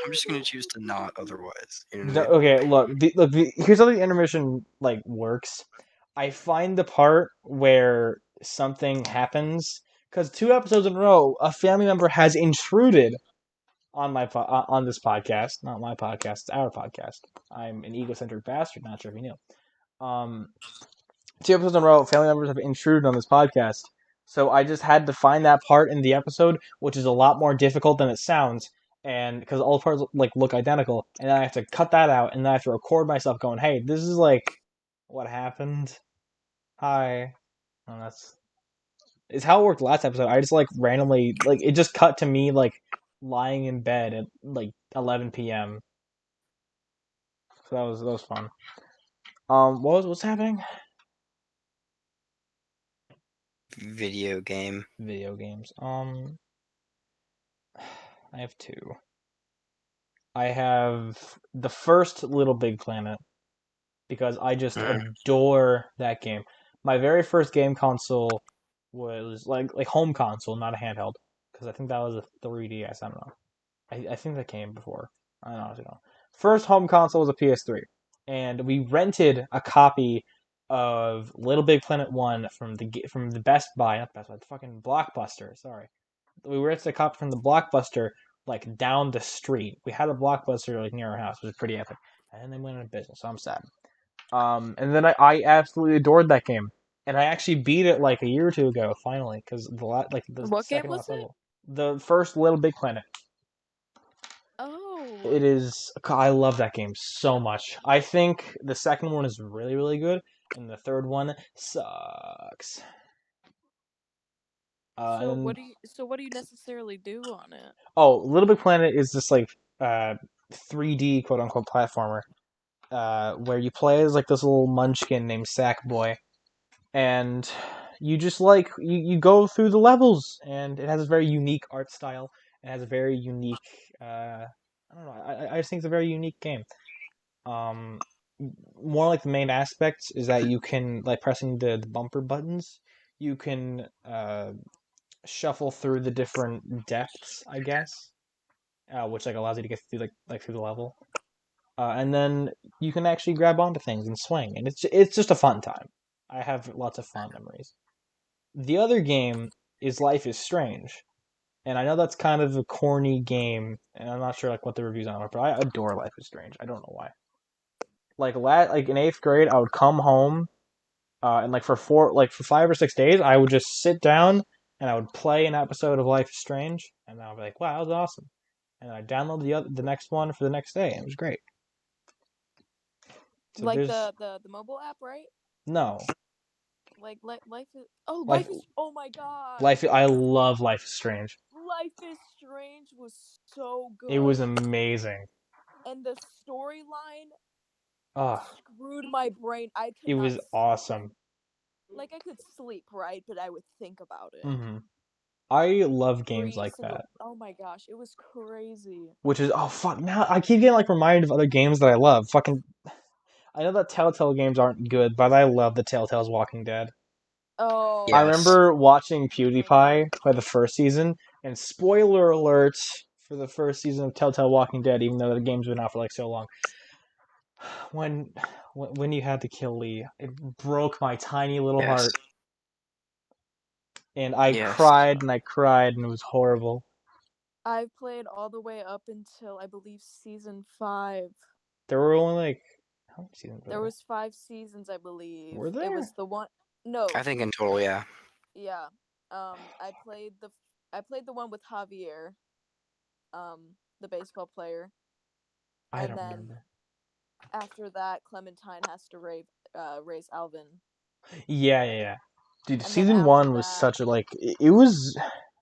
I'm just gonna choose to not otherwise. You know what I No, mean? okay, look. Here's how the intermission like works. I find the part where something happens because 2 episodes in a row, a family member has intruded on on this podcast. Not my podcast, it's our podcast. I'm an egocentric bastard. Not sure if you knew. 2 episodes in a row, family members have intruded on this podcast. So I just had to find that part in the episode, which is a lot more difficult than it sounds, and because all the parts like look identical, and then I have to cut that out, and then I have to record myself going, "Hey, this is like what happened." Hi, and that's is how it worked last episode. I just like randomly like it just cut to me like lying in bed at like 11 p.m. So that was fun. What's happening? Video game. Video games. I have two. I have the first Little Big Planet because I just adore that game. My very first game console was like home console, not a handheld, because I think that was a 3DS. I don't know. I think that came before. I don't know. First home console was a PS3, and we rented a copy of Little Big Planet 1 from the Best Buy, not Best Buy, the fucking Blockbuster. Sorry, we rented a copy from the Blockbuster like down the street. We had a Blockbuster like near our house, which was pretty epic. And then they went out of business, so I'm sad. And then I absolutely adored that game, and I actually beat it like a year or two ago finally because the What game second was last it? level, the first Little Big Planet. Oh. It is. I love that game so much. I think the second one is really, really good, and the third one sucks. So And what do you necessarily do on it? Little Big Planet is this like 3D quote unquote platformer, where you play as like this little munchkin named Sackboy, and you just like you go through the levels, and it has a very unique art style. It has a very unique. I don't know. I just think it's a very unique game. Um, More like the main aspects is that you can like pressing the bumper buttons, you can shuffle through the different depths, I guess, which like allows you to get through through the level, and then you can actually grab onto things and swing, and it's just a fun time. I have lots of fond memories. The other game is Life is Strange, and I know that's kind of a corny game, and I'm not sure like what the reviews on it, but I adore Life is Strange. I don't know why. Like in 8th grade, I would come home, and like for 5 or 6 days, I would just sit down and I would play an episode of Life is Strange, and I would be like, wow, that was awesome. And I download the next one for the next day, and it was great. So Like there's the mobile app, right? no Like life is life. oh my god. Life. I love Life is Strange. Life is Strange was so good. It was amazing. And the storyline Oh, screwed my brain. I could it not was awesome. like I could sleep, right? But I would think about it. Mm-hmm. I love games Every like single that. Oh my gosh, it was crazy. Which is fuck now I keep getting like reminded of other games that I love. Fucking I know that Telltale games aren't good, but I love the Telltale's Walking Dead. Oh, I Yes. remember watching oh my PewDiePie god. play the first season, and spoiler alert for the first season of Telltale Walking Dead, even though the game's been out for like so long. When when you had to kill Lee, it broke my tiny little Yes. heart, and I Yes. cried and I cried, and it was horrible. I've played all the way up until I believe season 5. There were only like how many seasons were There was 5 seasons, I believe. Were It there? was the one. No. I think in total, yeah. Yeah. I played the one with Javier, the baseball player. I And don't then remember. after that, Clementine has to raise Alvin. Yeah. Dude, And then season after 1 was that, such a like it was.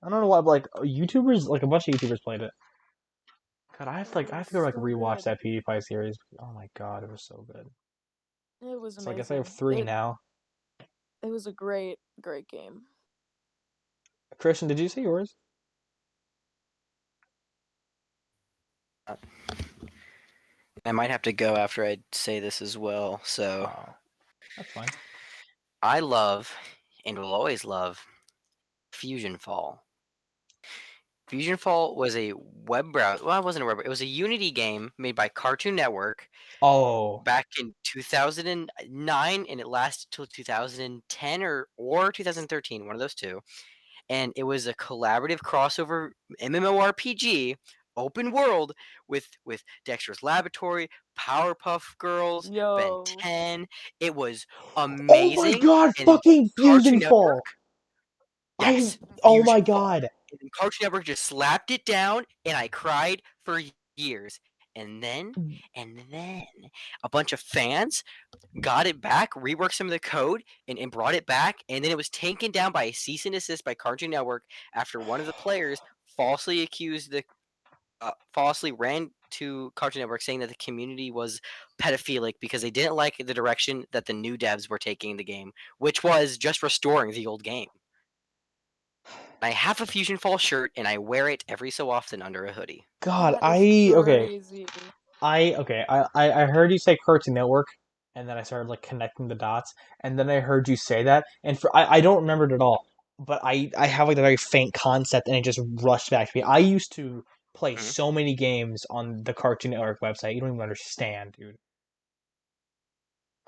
I don't know why, but like YouTubers, like a bunch of YouTubers played it. God, I have it I was have to go like so rewatch good. that PewDiePie series. Oh my god, it was so good. It was So I amazing. guess I have 3 now. It was a great game. Christian, did you say yours? I might have to go after I say this as well. So Oh, that's fine. I love and will always love Fusion Fall. Fusion Fall was a web browser. Well, it wasn't a web. It was a Unity game made by Cartoon Network Oh, back in 2009, and it lasted till 2010 or 2013, one of those two. And it was a collaborative crossover MMORPG, open world with Dexter's Laboratory, Powerpuff Girls, Ben Yo. 10. It was oh my amazing. god, And fucking Cartoon Fusion Fall. Network, yes, Oh my Fusion Fall. god. And Cartoon Network just slapped it down, and I cried for years. And then a bunch of fans got it back, reworked some of the code, and brought it back. And then it was taken down by a cease and desist by Cartoon Network after one of the players falsely ran to Cartoon Network saying that the community was pedophilic because they didn't like the direction that the new devs were taking the game, which was just restoring the old game. I have a Fusion Fall shirt, and I wear it every so often under a hoodie. God, That is okay. crazy. I heard you say Cartoon Network, and then I started like connecting the dots, and then I heard you say that, and I don't remember it at all, but I have like a very faint concept, and it just rushed back to me. I used to play Mhm. so many games on the Cartoon Network website. You don't even understand, dude.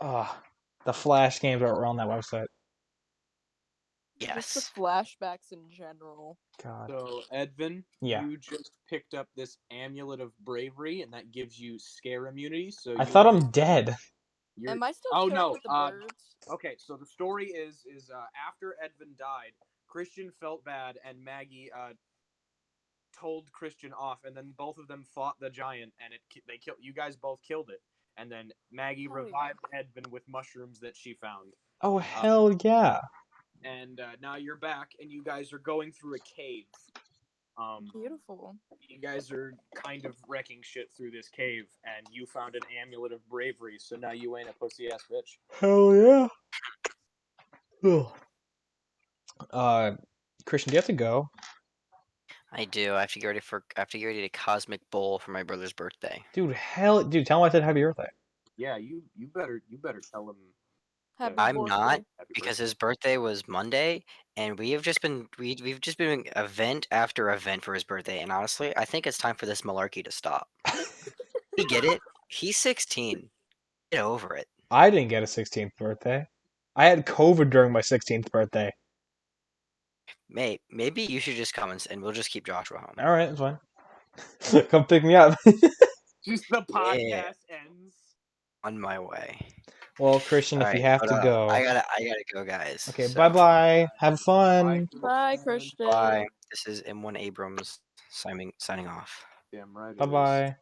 The Flash games are on that website. Just the Yes. flashbacks in general. God. So, Edvin, Yeah. you just picked up this Amulet of Bravery, and that gives you scare immunity. So I you thought are I'm dead. you're, Am I still oh killed no. with the birds? Okay, so the story is after Edvin died, Christian felt bad, and Maggie told Christian off, and then both of them fought the giant, and they killed you guys. Both killed it, and then Maggie Hell yeah. revived Edvin with mushrooms that she found. Oh hell yeah! And now you're back, and you guys are going through a cave. Beautiful. You guys are kind of wrecking shit through this cave, and you found an amulet of bravery, so now you ain't a pussy ass bitch. Hell yeah! Christian, do you have to go? I do. I have to get ready to Cosmic Bowl for my brother's birthday. Dude, tell him I said happy birthday. Yeah, you better tell him. Happy I'm birthday. not, Happy because birthday. his birthday was Monday, and we've just been doing event after event for his birthday, and honestly, I think it's time for this malarkey to stop. You get it? He's 16. Get over it. I didn't get a 16th birthday. I had COVID during my 16th birthday. Maybe you should just come and we'll just keep Joshua home. All right, that's fine. Come pick me up. Just the podcast ends. On my way. Well, Christian, if you have to go, I gotta go, guys. okay. So, Bye. Have fun. Bye, Christian. bye. This is M1 Abrams signing off. Damn right. Bye.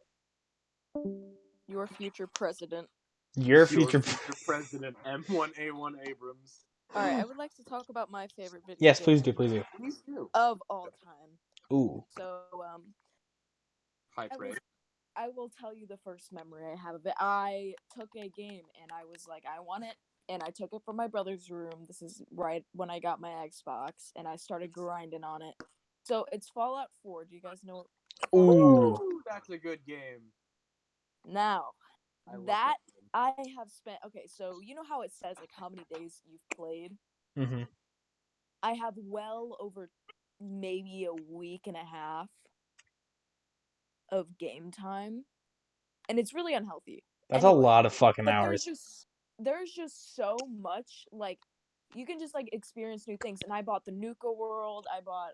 Your future president. Your future. president, M1A1 Abrams. Alright, I would like to talk about my favorite video Yes, game please do. Please do. Please do. of all time. Ooh. So, High praise. I will tell you the first memory I have of it. I took a game and I was like, I want it. And I took it from my brother's room. This is right when I got my Xbox. And I started grinding on it. So it's Fallout 4. Do you guys know? Ooh. That's a good game. Now, I love that game. I have spent. Okay, so you know how it says like how many days you've played? Mm-hmm. I have well over maybe a week and a half of game time. And it's really unhealthy. That's Anyway, a lot of fucking but hours. there's just so much, like, you can just like experience new things. And I bought the Nuka World. I bought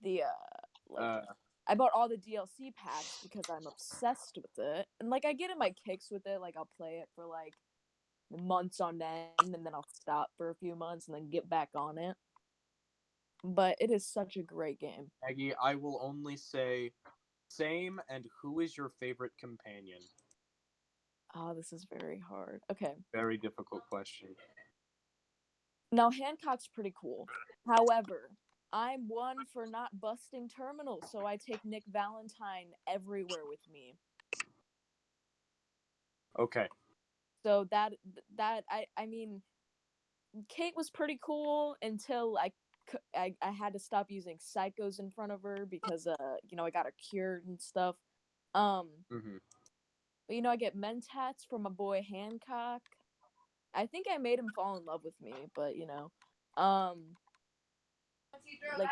the I bought all the DLC packs because I'm obsessed with it. And like I get in my kicks with it. Like I'll play it for like months on end, and then I'll stop for a few months and then get back on it. But it is such a great game. Maggie, I will only say same, and who is your favorite companion? Oh, this is very hard. Okay. Very difficult question. Now, Hancock's pretty cool. However, I'm one for not busting terminals, so I take Nick Valentine everywhere with me. Okay. So that I mean, Kate was pretty cool until I had to stop using psychos in front of her because I got her cured and stuff. Mm-hmm. But I get mentats from my boy Hancock. I think I made him fall in love with me, but like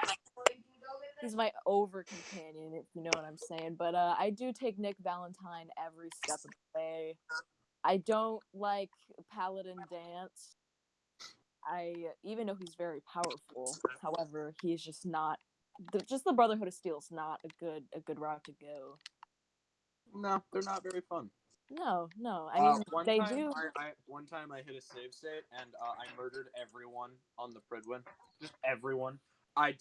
he's my over companion, if you know what I'm saying. But I do take Nick Valentine every step of the way. I don't like Paladin Dance. Even though he's very powerful, however, he's just not. The Brotherhood of Steel is not a good route to go. No, they're not very fun. No. I mean, they time, do. One time I hit a save state and I murdered everyone on the Pridwin. Just everyone. I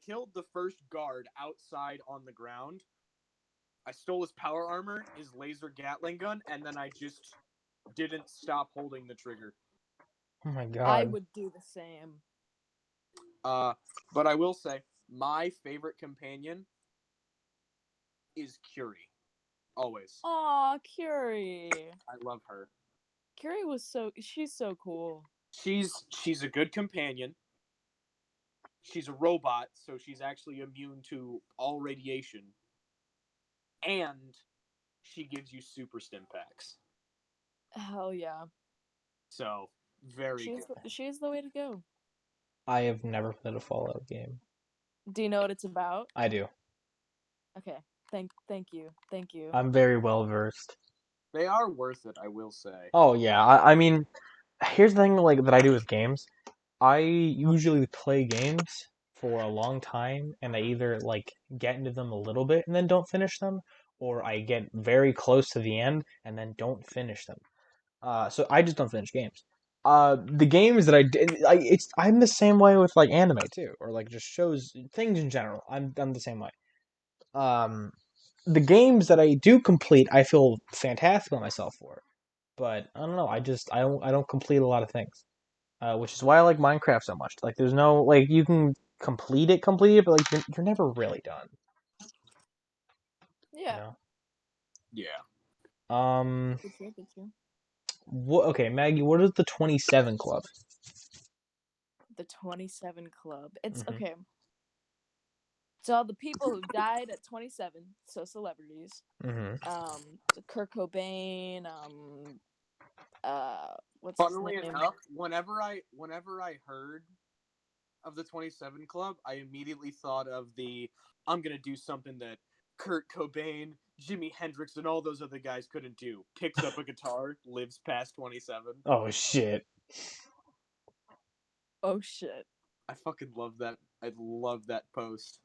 killed the first guard outside on the ground. I stole his power armor, his laser Gatling gun, and then I just didn't stop holding the trigger. Oh my god. I would do the same. But I will say, my favorite companion is Curie. Always. Aw, Curie. I love her. Curie she's so cool. She's a good companion. she's a robot, so she's actually immune to all radiation, and she gives you super stim packs. Hell yeah. So very good. She's the way to go. I have never played a Fallout game. Do you know what it's about? I do. Okay. Thank you. Thank you. I'm very well versed. They are worth it, I will say. Oh yeah, I mean, here's the thing like that I do with games. I usually play games for a long time, and I either like get into them a little bit and then don't finish them, or I get very close to the end and then don't finish them. So I just don't finish games. The games that I did, I'm the same way with like anime too, or like just shows, things in general. I'm the same way. Um, the games that I do complete, I feel fantastic about myself for. But I don't know. I don't complete a lot of things, which is why I like Minecraft so much. Like, there's no like you can complete it, but like you're never really done. Yeah. You know? Yeah. Good true. What? Okay, Maggie. What is the 27 Club? The 27 Club. It's Mhm. okay. So all the people who died at 27, so celebrities. Kurt Cobain, what's Funnily his name? enough, whenever I heard of the 27 Club, I immediately thought of the I'm gonna do something that Kurt Cobain, Jimi Hendrix, and all those other guys couldn't do. Picks up a guitar, lives past 27. Oh shit. Oh shit. I fucking love that. I love that post.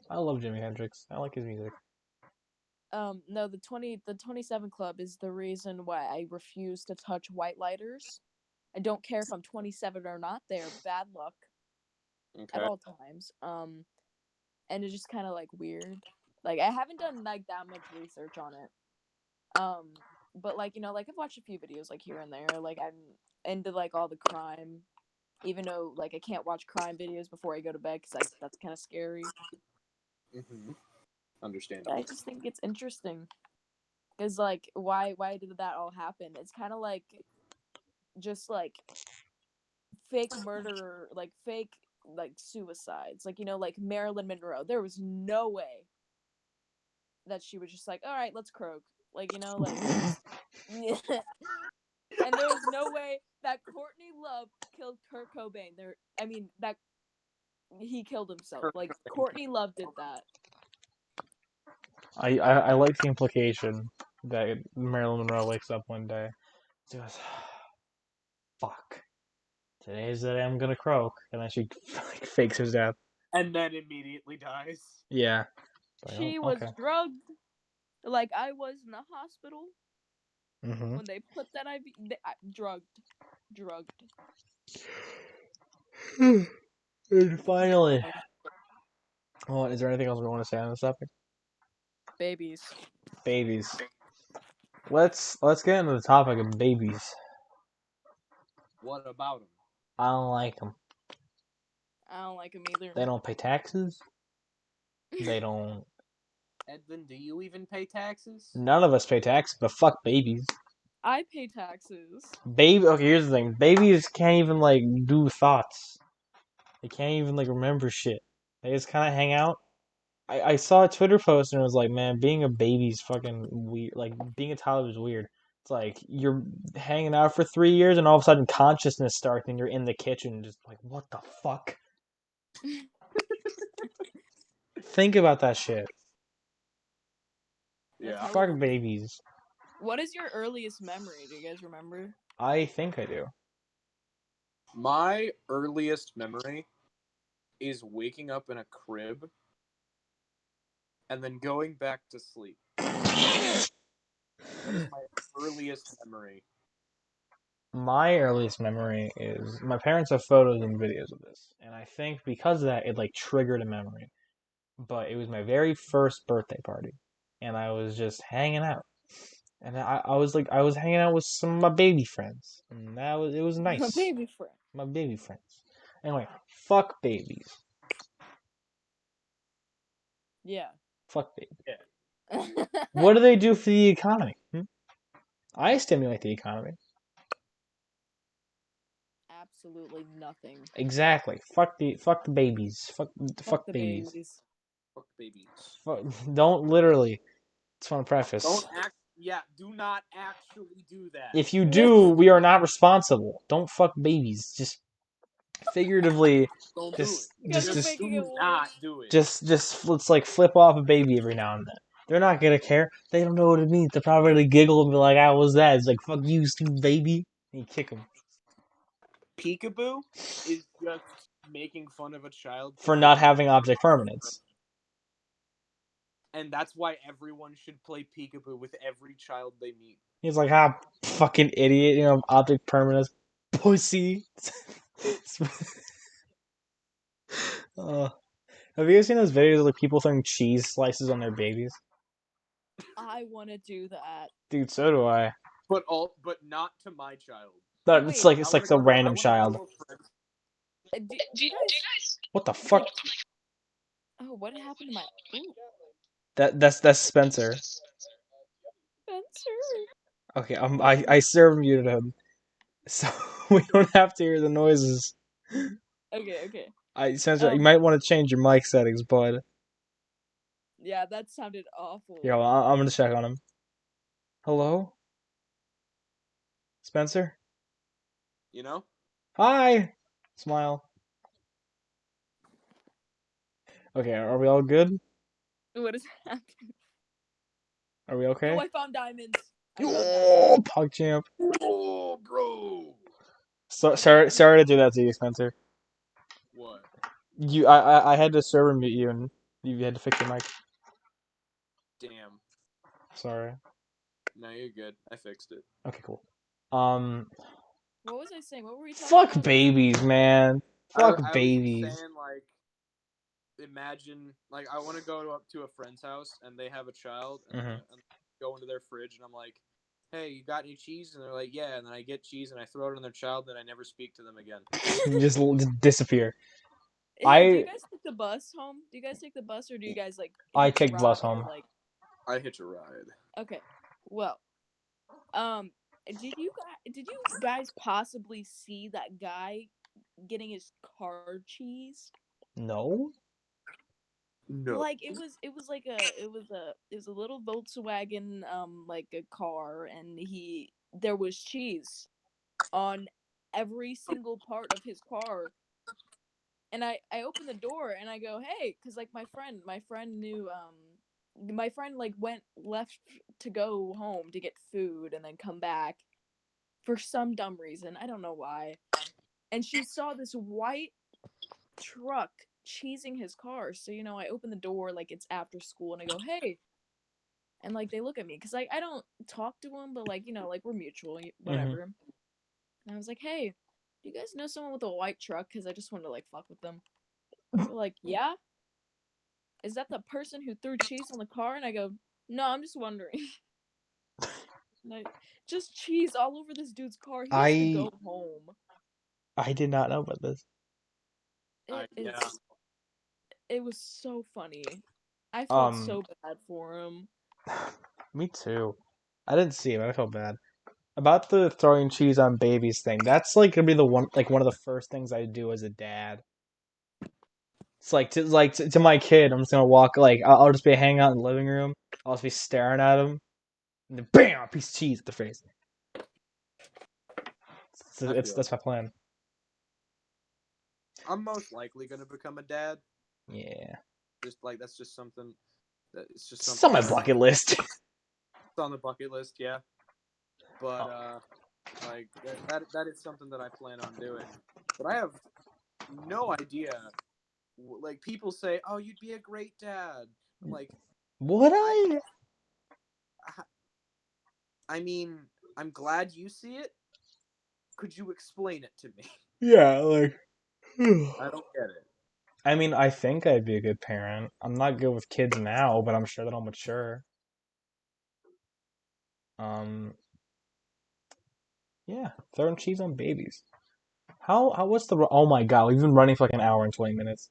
I love Jimi Hendrix. I like his music. No, the 27 Club is the reason why I refuse to touch white lighters. I don't care if I'm 27 or not. They are bad luck at all times. And it's just kind of like weird. Like I haven't done like that much research on it. But like like I've watched a few videos like here and there. Like I'm into like all the crime, even though like I can't watch crime videos before I go to bed because like that's kind of scary. Mm-hmm. Understandable. I just think it's interesting. Because like why did that all happen? It's kind of like just like fake murder, like fake like suicides. Like like Marilyn Monroe. There was no way that she was just like, all right, let's croak. Like like it's and there was no way that Courtney Love killed Kurt Cobain. That he killed himself. Like Courtney Love did that. I like the implication that Marilyn Monroe wakes up one day. She goes, "Fuck, today's the day I'm gonna croak," and then she like fakes her death. And then immediately dies. Yeah. She was drugged, like I was in the hospital Mm-hmm. when they put that IV. Drugged. And finally, well, is there anything else we want to say on this topic? Babies. Let's get into the topic of babies. What about them? I don't like them. I don't like them either. They don't pay taxes. They don't. Edvin, do you even pay taxes? None of us pay taxes, but fuck babies. I pay taxes. Okay, here's the thing. Babies can't even like do thoughts. They can't even like remember shit. They just kind of hang out. I saw a Twitter post and it was like, man, being a baby's fucking weird. Like being a toddler is weird. It's like you're hanging out for 3 years and all of a sudden consciousness starts and you're in the kitchen, just like, what the fuck? Think about that shit. Yeah. Fuck babies. What is your earliest memory? Do you guys remember? I think I do. My earliest memory is waking up in a crib and then going back to sleep. That is my earliest memory. My earliest memory is my parents have photos and videos of this, and I think because of that, it like triggered a memory. But it was my very first birthday party, and I was just hanging out, and I was hanging out with some of my baby friends, and it was nice. Baby friend. My baby friends. Anyway, fuck babies. Yeah. Fuck babies. Yeah. What do they do for the economy? I stimulate the economy. absolutely nothing. Exactly. Fuck the babies. Fuck the babies. Fuck babies. Don't literally. Just want to preface. Do not actually do that. If you do, we are not responsible. Don't fuck babies. Just figuratively. Don't just do it. just Do not do it. just let's like flip off a baby every now and then. They're not gonna care. They don't know what it means. They'll probably giggle and be like, "How was that?" It's like, "Fuck you, stupid baby." And you kick them. Peekaboo is just making fun of a child For not having object permanence. And that's why everyone should play peekaboo with every child they meet. He's like, fucking idiot, object permanence, pussy. Have you guys seen those videos of like people throwing cheese slices on their babies? I want to do that. Dude, so do I. But not to my child. But it's like a random child. Do you guys? What the fuck? Oh, what happened to my? Ooh. That's Spencer. Spencer. Okay, I server muted him, so we don't have to hear the noises. Okay. Spencer, you might want to change your mic settings, bud. Yeah, that sounded awful. Yo, I'm gonna check on him. Hello, Spencer. You know? Hi. Smile. Okay, are we all good? What is happening? Are we okay? Oh, I found diamonds. Oh, PogChamp. Oh, bro. Sorry to do that to you, Spencer. What? I had to server mute you, and you had to fix your mic. Damn. Sorry. No, you're good. I fixed it. Okay, cool. What was I saying? What were we talking about? Fuck babies, man. Fuck babies. I was saying, like, imagine, like, I want to go up to a friend's house, and they have a child, and, and go into their fridge, and I'm like, hey, you got any cheese? And they're like, yeah. And then I get cheese, and I throw it on their child, and I never speak to them again. You just disappear. Do you guys take the bus home? Do you guys take the bus, or do you guys, like, I take the bus home. Like... I hitch a ride. Okay. Well, did you guys possibly see that guy getting his car cheesed? No. Like it was a little Volkswagen like a car, and there was cheese on every single part of his car. And I opened the door and I go, hey, because like my friend knew my friend like left to go home to get food and then come back for some dumb reason. I don't know why. And she saw this white truck cheesing his car. So, I open the door like it's after school and I go, hey. And like they look at me because like I don't talk to him, but like, like we're mutual, whatever. And I was like, hey, do you guys know someone with a white truck? Because I just wanted to like fuck with them. They're like, yeah? Is that the person who threw cheese on the car? And I go, no, I'm just wondering. Just cheese all over this dude's car. He has to go home. I did not know about this. It was so funny. I felt so bad for him. Me too. I didn't see him. I felt bad. About the throwing cheese on babies thing, that's like gonna be one of the first things I do as a dad. It's like to my kid, I'm just gonna walk I'll just be hanging out in the living room. I'll just be staring at him, and then bam, a piece of cheese at the face. That's my plan. I'm most likely gonna become a dad. Yeah. That's just something. It's on my bucket list. It's on the bucket list, yeah. But that is something that I plan on doing. But I have no idea. Like people say, "Oh, you'd be a great dad." I'm like, would I? I mean, I'm glad you see it. Could you explain it to me? Yeah, like I don't get it. I mean, I think I'd be a good parent. I'm not good with kids now, but I'm sure that I'll mature. Yeah, throwing cheese on babies. What's the... Oh my god, we've been running for like an hour and 20 minutes.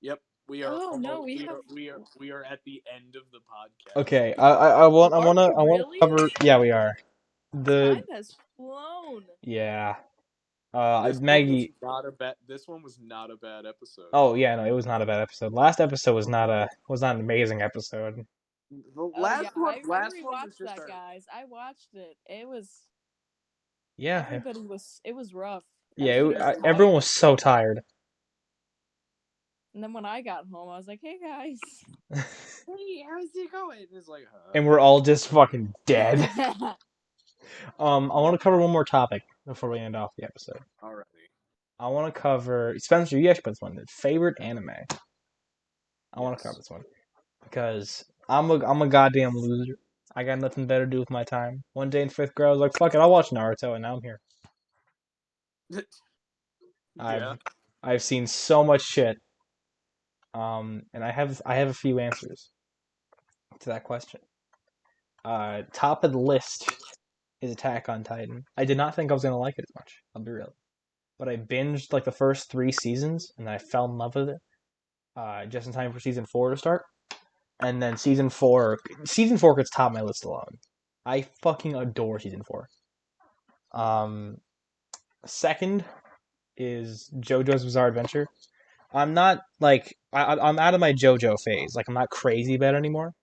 Yep, we are. Oh no, we are at the end of the podcast. Okay, I want to really? cover... Yeah, we are. Time has flown. Yeah. Maggie. This one was not a bad episode. Oh yeah, no, it was not a bad episode. Last episode was not an amazing episode. The I rewatched that, guys. I watched it. It was. Yeah. Everybody was. It was rough. Yeah, everyone was so tired. And then when I got home, I was like, "Hey guys, hey, how's it going?" It's like, and we're all just fucking dead. I want to cover one more topic before we end off the episode. Alrighty. I want to cover Spencer. You actually put this one. Favorite anime. I want to cover this one because I'm a goddamn loser. I got nothing better to do with my time. One day in 5th grade, I was like, "Fuck it, I'll watch Naruto," and now I'm here. Yeah. I've seen so much shit. And I have a few answers to that question. Top of the list is Attack on Titan. I did not think I was gonna like it as much. I'll be real, but I binged like the first 3 seasons, and then I fell in love with it. Just in time for season 4 to start, and then season 4 gets top of my list alone. I fucking adore season 4. Second is JoJo's Bizarre Adventure. I'm not like I'm out of my JoJo phase. Like I'm not crazy about it anymore.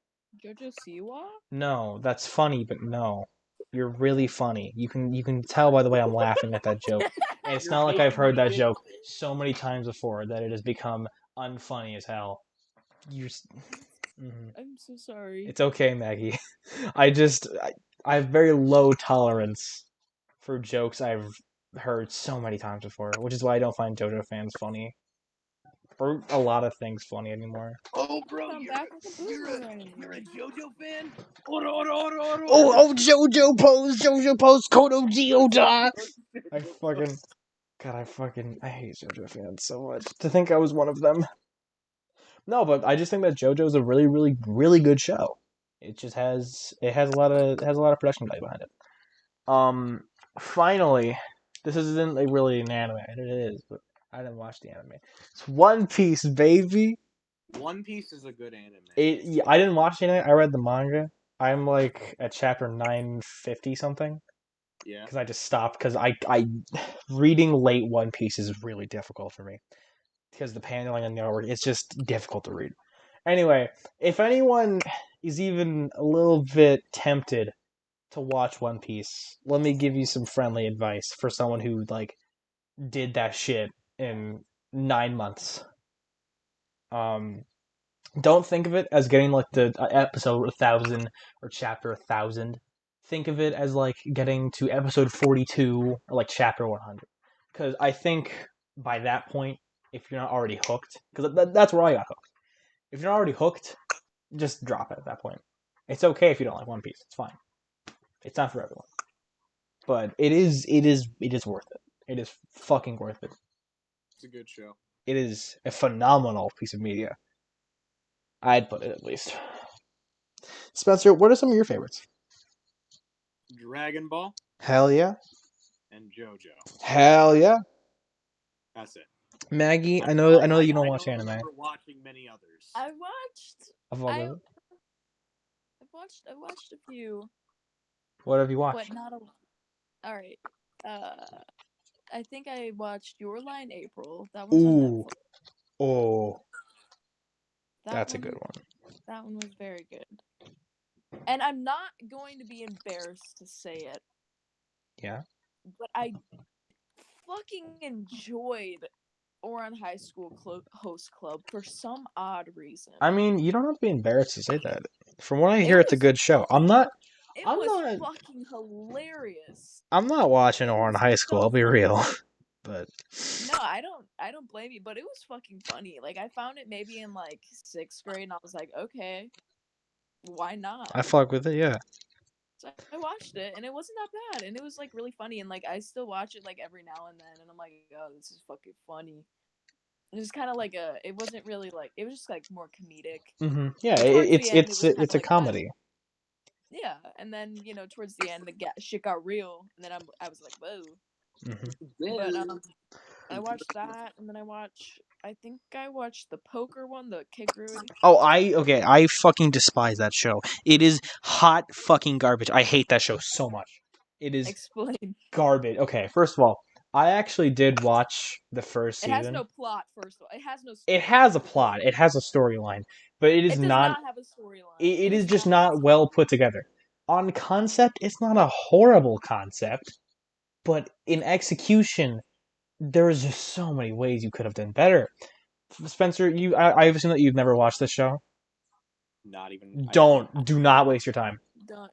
JoJo Siwa? No, that's funny, but no, you're really funny. You can tell by the way I'm laughing at that joke. And it's not like I've heard that joke so many times before that it has become unfunny as hell. I'm so sorry. It's okay, Maggie. I have very low tolerance for jokes I've heard so many times before, which is why I don't find JoJo fans funny. Or a lot of things funny anymore. Oh, bro, you're a JoJo fan? Oh, JoJo Pose, Kodo Geoda! I hate JoJo fans so much. To think I was one of them. No, but I just think that JoJo is a really, really, really good show. It just has a lot of production value behind it. Finally, this isn't like really an anime. It is, but I didn't watch the anime. It's One Piece, baby. One Piece is a good anime. I didn't watch the anime. I read the manga. I'm like at chapter 950 something. Yeah. Because I just stopped because I reading late One Piece is really difficult for me because the paneling and the artwork, it's just difficult to read. Anyway, if anyone is even a little bit tempted to watch One Piece, let me give you some friendly advice for someone who like did that shit in 9 months. Don't think of it as getting like the episode 1000 or chapter 1000. Think of it as like getting to episode 42 or like chapter 100. Because I think by that point, if you're not already hooked, because that's where I got hooked. If you're not already hooked, just drop it at that point. It's okay if you don't like One Piece. It's fine. It's not for everyone. But it is worth it. It is fucking worth it. It's a good show. It is a phenomenal piece of media. I'd put it at least. Spencer, what are some of your favorites? Dragon Ball. Hell yeah. And JoJo. Hell yeah. That's it. Maggie, I know you don't watch anime. I watching many others. I watched a few. What have you watched? But not a lot. All right. I think I watched Your Line April. That one's on Netflix. Oh. That's a good one. That one was very good. And I'm not going to be embarrassed to say it. Yeah. But I fucking enjoyed Ouran High School Host Club for some odd reason. I mean, you don't have to be embarrassed to say that. From what I hear, it's a good show. It was fucking hilarious. I'm not watching Ouran High School. I'll be real. But no, I don't blame you. But it was fucking funny. Like I found it maybe in like 6th grade, and I was like, okay, why not? I fuck with it, yeah. So I watched it, and it wasn't that bad, and it was like really funny, and like I still watch it like every now and then, and I'm like, oh, this is fucking funny. It was kind of like it wasn't really like, it was just like more comedic. Mm-hmm. Yeah, it's a comedy. Yeah, and then towards the end, shit got real, and then I was like, whoa. Mm-hmm. But I watched that, and then I think I watched the poker one, the Keguru. Oh, I fucking despise that show. It is hot fucking garbage. I hate that show so much. It is Explain. Garbage. Okay, first of all, I actually did watch the first It season. has no plot. First of all, it has no. Story. It has a plot. It has a storyline, but it is It does not have a storyline. It is just not well put together. On concept, it's not a horrible concept, but in execution, there's just so many ways you could have done better. Spencer, I assume that you've never watched this show. Not even. Do not waste your time.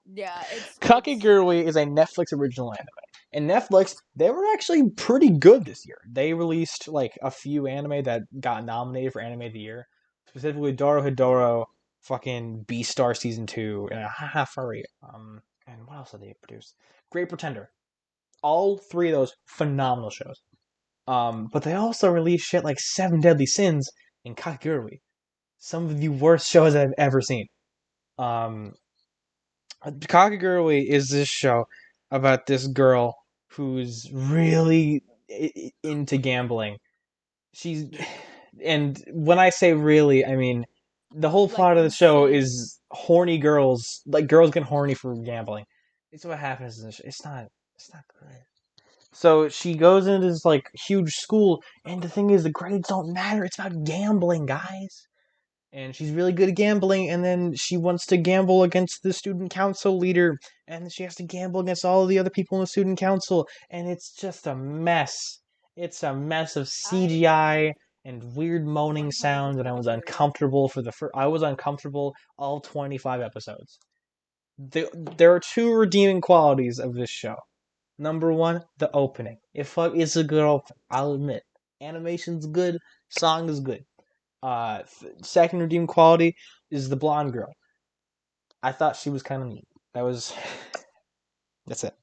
Yeah, it's Kakegurui is a Netflix original anime. And Netflix, they were actually pretty good this year. They released like a few anime that got nominated for Anime of the Year. Specifically Dorohedoro, fucking Beastar Season 2, and Furry. And what else did they produce? Great Pretender. All three of those phenomenal shows. But they also released shit like Seven Deadly Sins and Kakegurui. Some of the worst shows I've ever seen. Kakegurui is this show about this girl who's really into gambling. She's, and when I say really, I mean the whole plot of the show is horny girls, like girls get horny for gambling. It's what happens in the show. It's not good. So she goes into this like huge school, and the thing is, the grades don't matter. It's about gambling, guys. And she's really good at gambling, and then she wants to gamble against the student council leader, and she has to gamble against all the other people in the student council, and it's just a mess. It's a mess of CGI and weird moaning sounds, and I was uncomfortable I was uncomfortable all 25 episodes. There are two redeeming qualities of this show. Number one, the opening. It's a good opening, I'll admit. Animation's good, song is good. Second redeeming quality is the blonde girl. I thought she was kind of neat. That's it.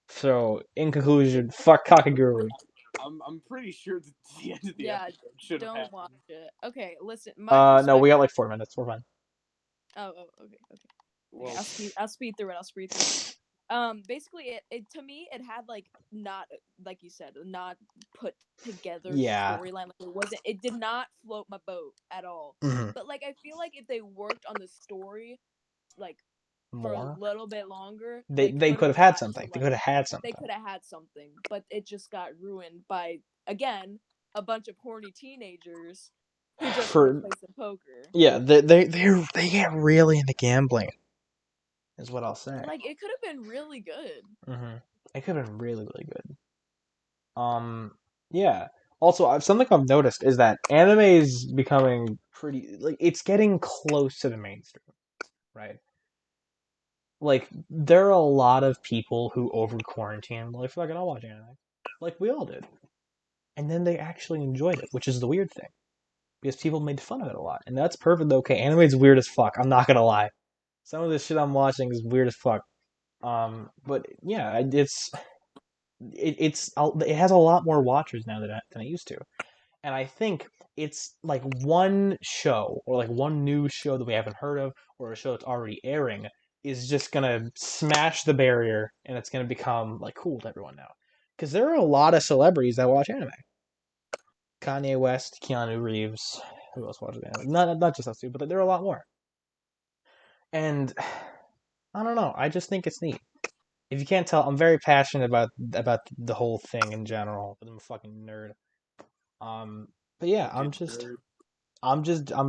So, in conclusion, fuck Kakegurui. I'm pretty sure that the end of the episode should have happened. Don't watch it. Okay, listen. No, we got like 4 minutes. We're fine. Oh, okay. Well, I'll speed through it. Basically, it to me, it had like not, like you said, not put together storyline. Like it did not float my boat at all. Mm-hmm. But like, I feel like if they worked on the story, like for a little bit longer, they could have had something. They could have had something. But it just got ruined by, again, a bunch of horny teenagers who just want to play some poker. Yeah, they get really into gambling. Is what I'll say. Like, it could have been really good. Mm-hmm. It could have been really, really good. Yeah. Also, something I've noticed is that anime is becoming pretty, like, it's getting close to the mainstream, right? Like, there are a lot of people who over quarantine, like, fucking, I'll watch anime. Like, we all did. And then they actually enjoyed it, which is the weird thing. Because people made fun of it a lot. And that's perfect, okay. Anime's weird as fuck, I'm not gonna lie. Some of the shit I'm watching is weird as fuck. But yeah, it has a lot more watchers now than it used to, and I think it's like one show or like one new show that we haven't heard of or a show that's already airing is just gonna smash the barrier, and it's gonna become like cool to everyone now. Because there are a lot of celebrities that watch anime. Kanye West, Keanu Reeves, who else watches anime? Not just us two, but there are a lot more. And I don't know. I just think it's neat. If you can't tell, I'm very passionate about the whole thing in general. I'm a fucking nerd. But yeah, I'm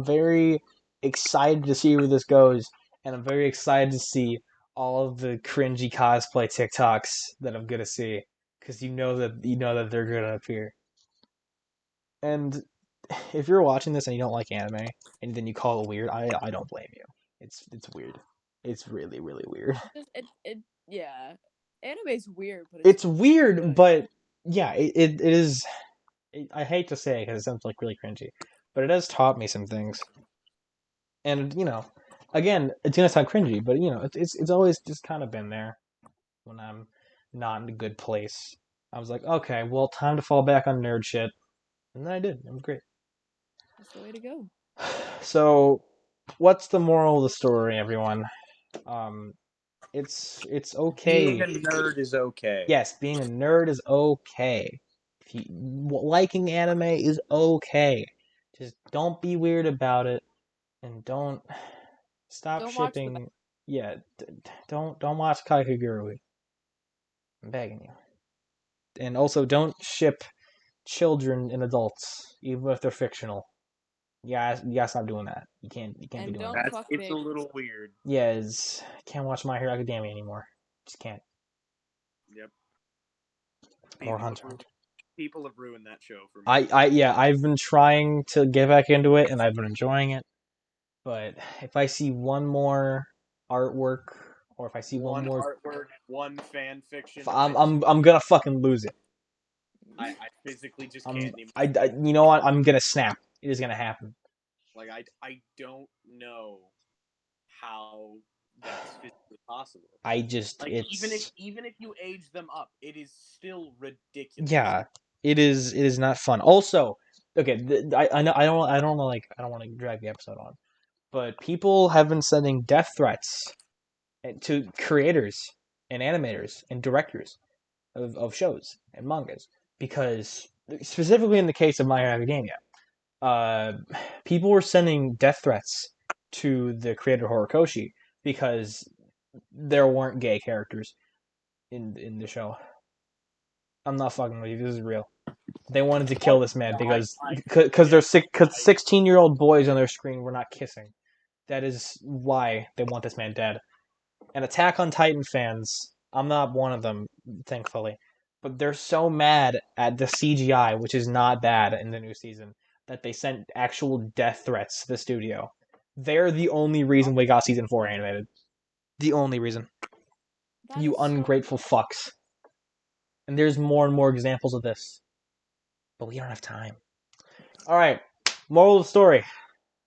very excited to see where this goes, and I'm very excited to see all of the cringy cosplay TikToks that I'm gonna see, because you know that they're gonna appear. And if you're watching this and you don't like anime, and then you call it weird, I don't blame you. It's weird. It's really, really weird. Yeah, anime's weird, but it's weird, good. But yeah, it is. I hate to say it because it sounds like really cringy, but it has taught me some things. And again, it's gonna sound cringy, but it's always just kind of been there when I'm not in a good place. I was like, okay, well, time to fall back on nerd shit, and then I did. It was great. That's the way to go. So, what's the moral of the story, everyone? It's okay. Being a nerd is okay. Yes, being a nerd is okay. Liking anime is okay. Just don't be weird about it, and don't shipping. Yeah, don't watch Kakegurui. I'm begging you. And also, don't ship children and adults, even if they're fictional. Yeah, you gotta stop doing that. You can't be And doing don't that. fuck It's a babies. little weird. Yeah, can't watch My Hero Academia anymore. Just can't. Yep. Or Hunter. People have ruined that show for me. I've been trying to get back into it, and I've been enjoying it. But if I see one more artwork, or if I see one more artwork, one fan fiction, I'm gonna fucking lose it. I physically just can't anymore. You know what? I'm gonna snap. It is gonna happen. Like I don't know how that's physically possible. I just like it's even if you age them up, it is still ridiculous. yeah. It is not fun. Also, okay, I know I don't want to drag the episode on, but people have been sending death threats to creators and animators and directors of shows and mangas because specifically in the case of My Hero Academia, people were sending death threats to the creator Horikoshi because there weren't gay characters in the show. I'm not fucking with you. This is real. They wanted to kill this man because they're 16-year-old boys on their screen were not kissing. That is why they want this man dead. And Attack on Titan fans, I'm not one of them, thankfully, but they're so mad at the CGI, which is not bad in the new season, that they sent actual death threats to the studio. They're the only reason we got season 4 animated. The only reason. That You is so ungrateful fucks. And there's more and more examples of this. But we don't have time. Alright, moral of the story.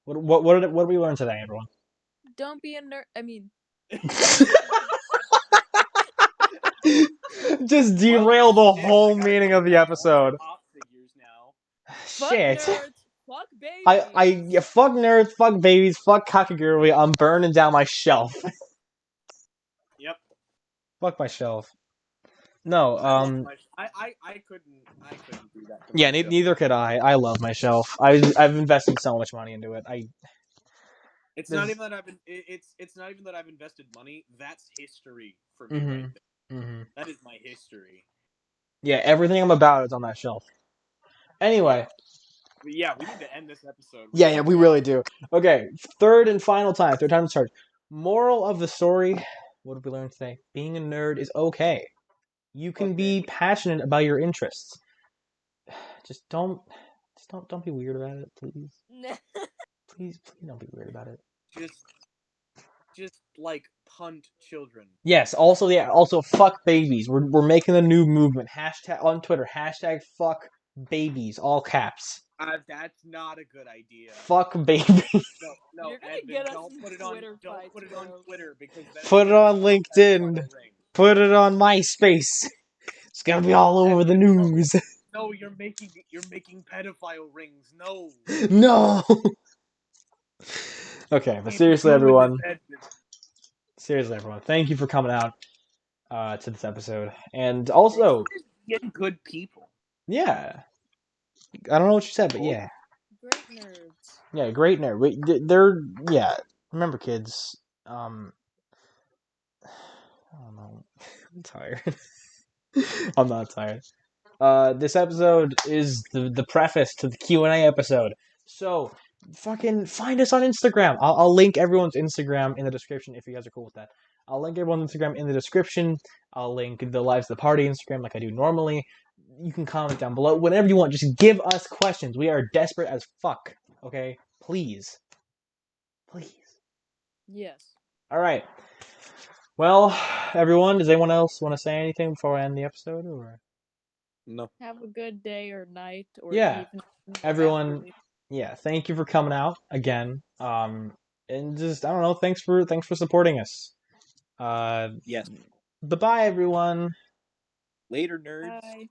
What did we learn today, everyone? Don't be a nerd. I mean, Just derail the whole meaning of the episode. fuck Shit. nerds, fuck babies. Fuck nerds, fuck babies, fuck Kakagurui. I'm burning down my shelf. Yep. Fuck my shelf. No, I couldn't do that. Yeah, neither could I. I love my shelf. I've invested so much money into it. It's not even that it's not even that I've invested money. That's history for me right there. Mm-hmm. That is my history. Yeah, everything I'm about is on that shelf. Anyway. But yeah, we need to end this episode. Yeah, we really do. Okay, third time to charge. Moral of the story, what did we learn today? Being a nerd is okay. You can be passionate about your interests. Just don't be weird about it, please. Please don't be weird about it. Just like punt children. Yes. Also fuck babies. We're making a new movement. Hashtag on Twitter. Hashtag fuck babies. All caps. That's not a good idea. Fuck babies. No, You're gonna Edmund, get us don't put it on. Don't put it on Twitter because then put it on LinkedIn. Put it on MySpace. It's gonna be all over the news. No, you're making pedophile rings. No. No. Okay, but seriously, everyone. Thank you for coming out to this episode, and also get good people. Yeah. I don't know what you said, but yeah. Great nerds. Yeah, great nerd. They're Remember, kids. I don't know. I'm tired. I'm not tired. This episode is the preface to the Q&A episode. So, fucking find us on Instagram. I'll link everyone's Instagram in the description if you guys are cool with that. I'll link everyone's Instagram in the description. I'll link the Lives of the Party Instagram like I do normally. You can comment down below. Whatever you want. Just give us questions. We are desperate as fuck. Okay? Please. Please. Yes. Alright. Well, everyone, does anyone else want to say anything before I end the episode? Or no? Have a good day or night or yeah, evening. everyone. Yeah, thank you for coming out again. And just I don't know. Thanks for supporting us. Yes. Bye, everyone. Later, nerds. Bye.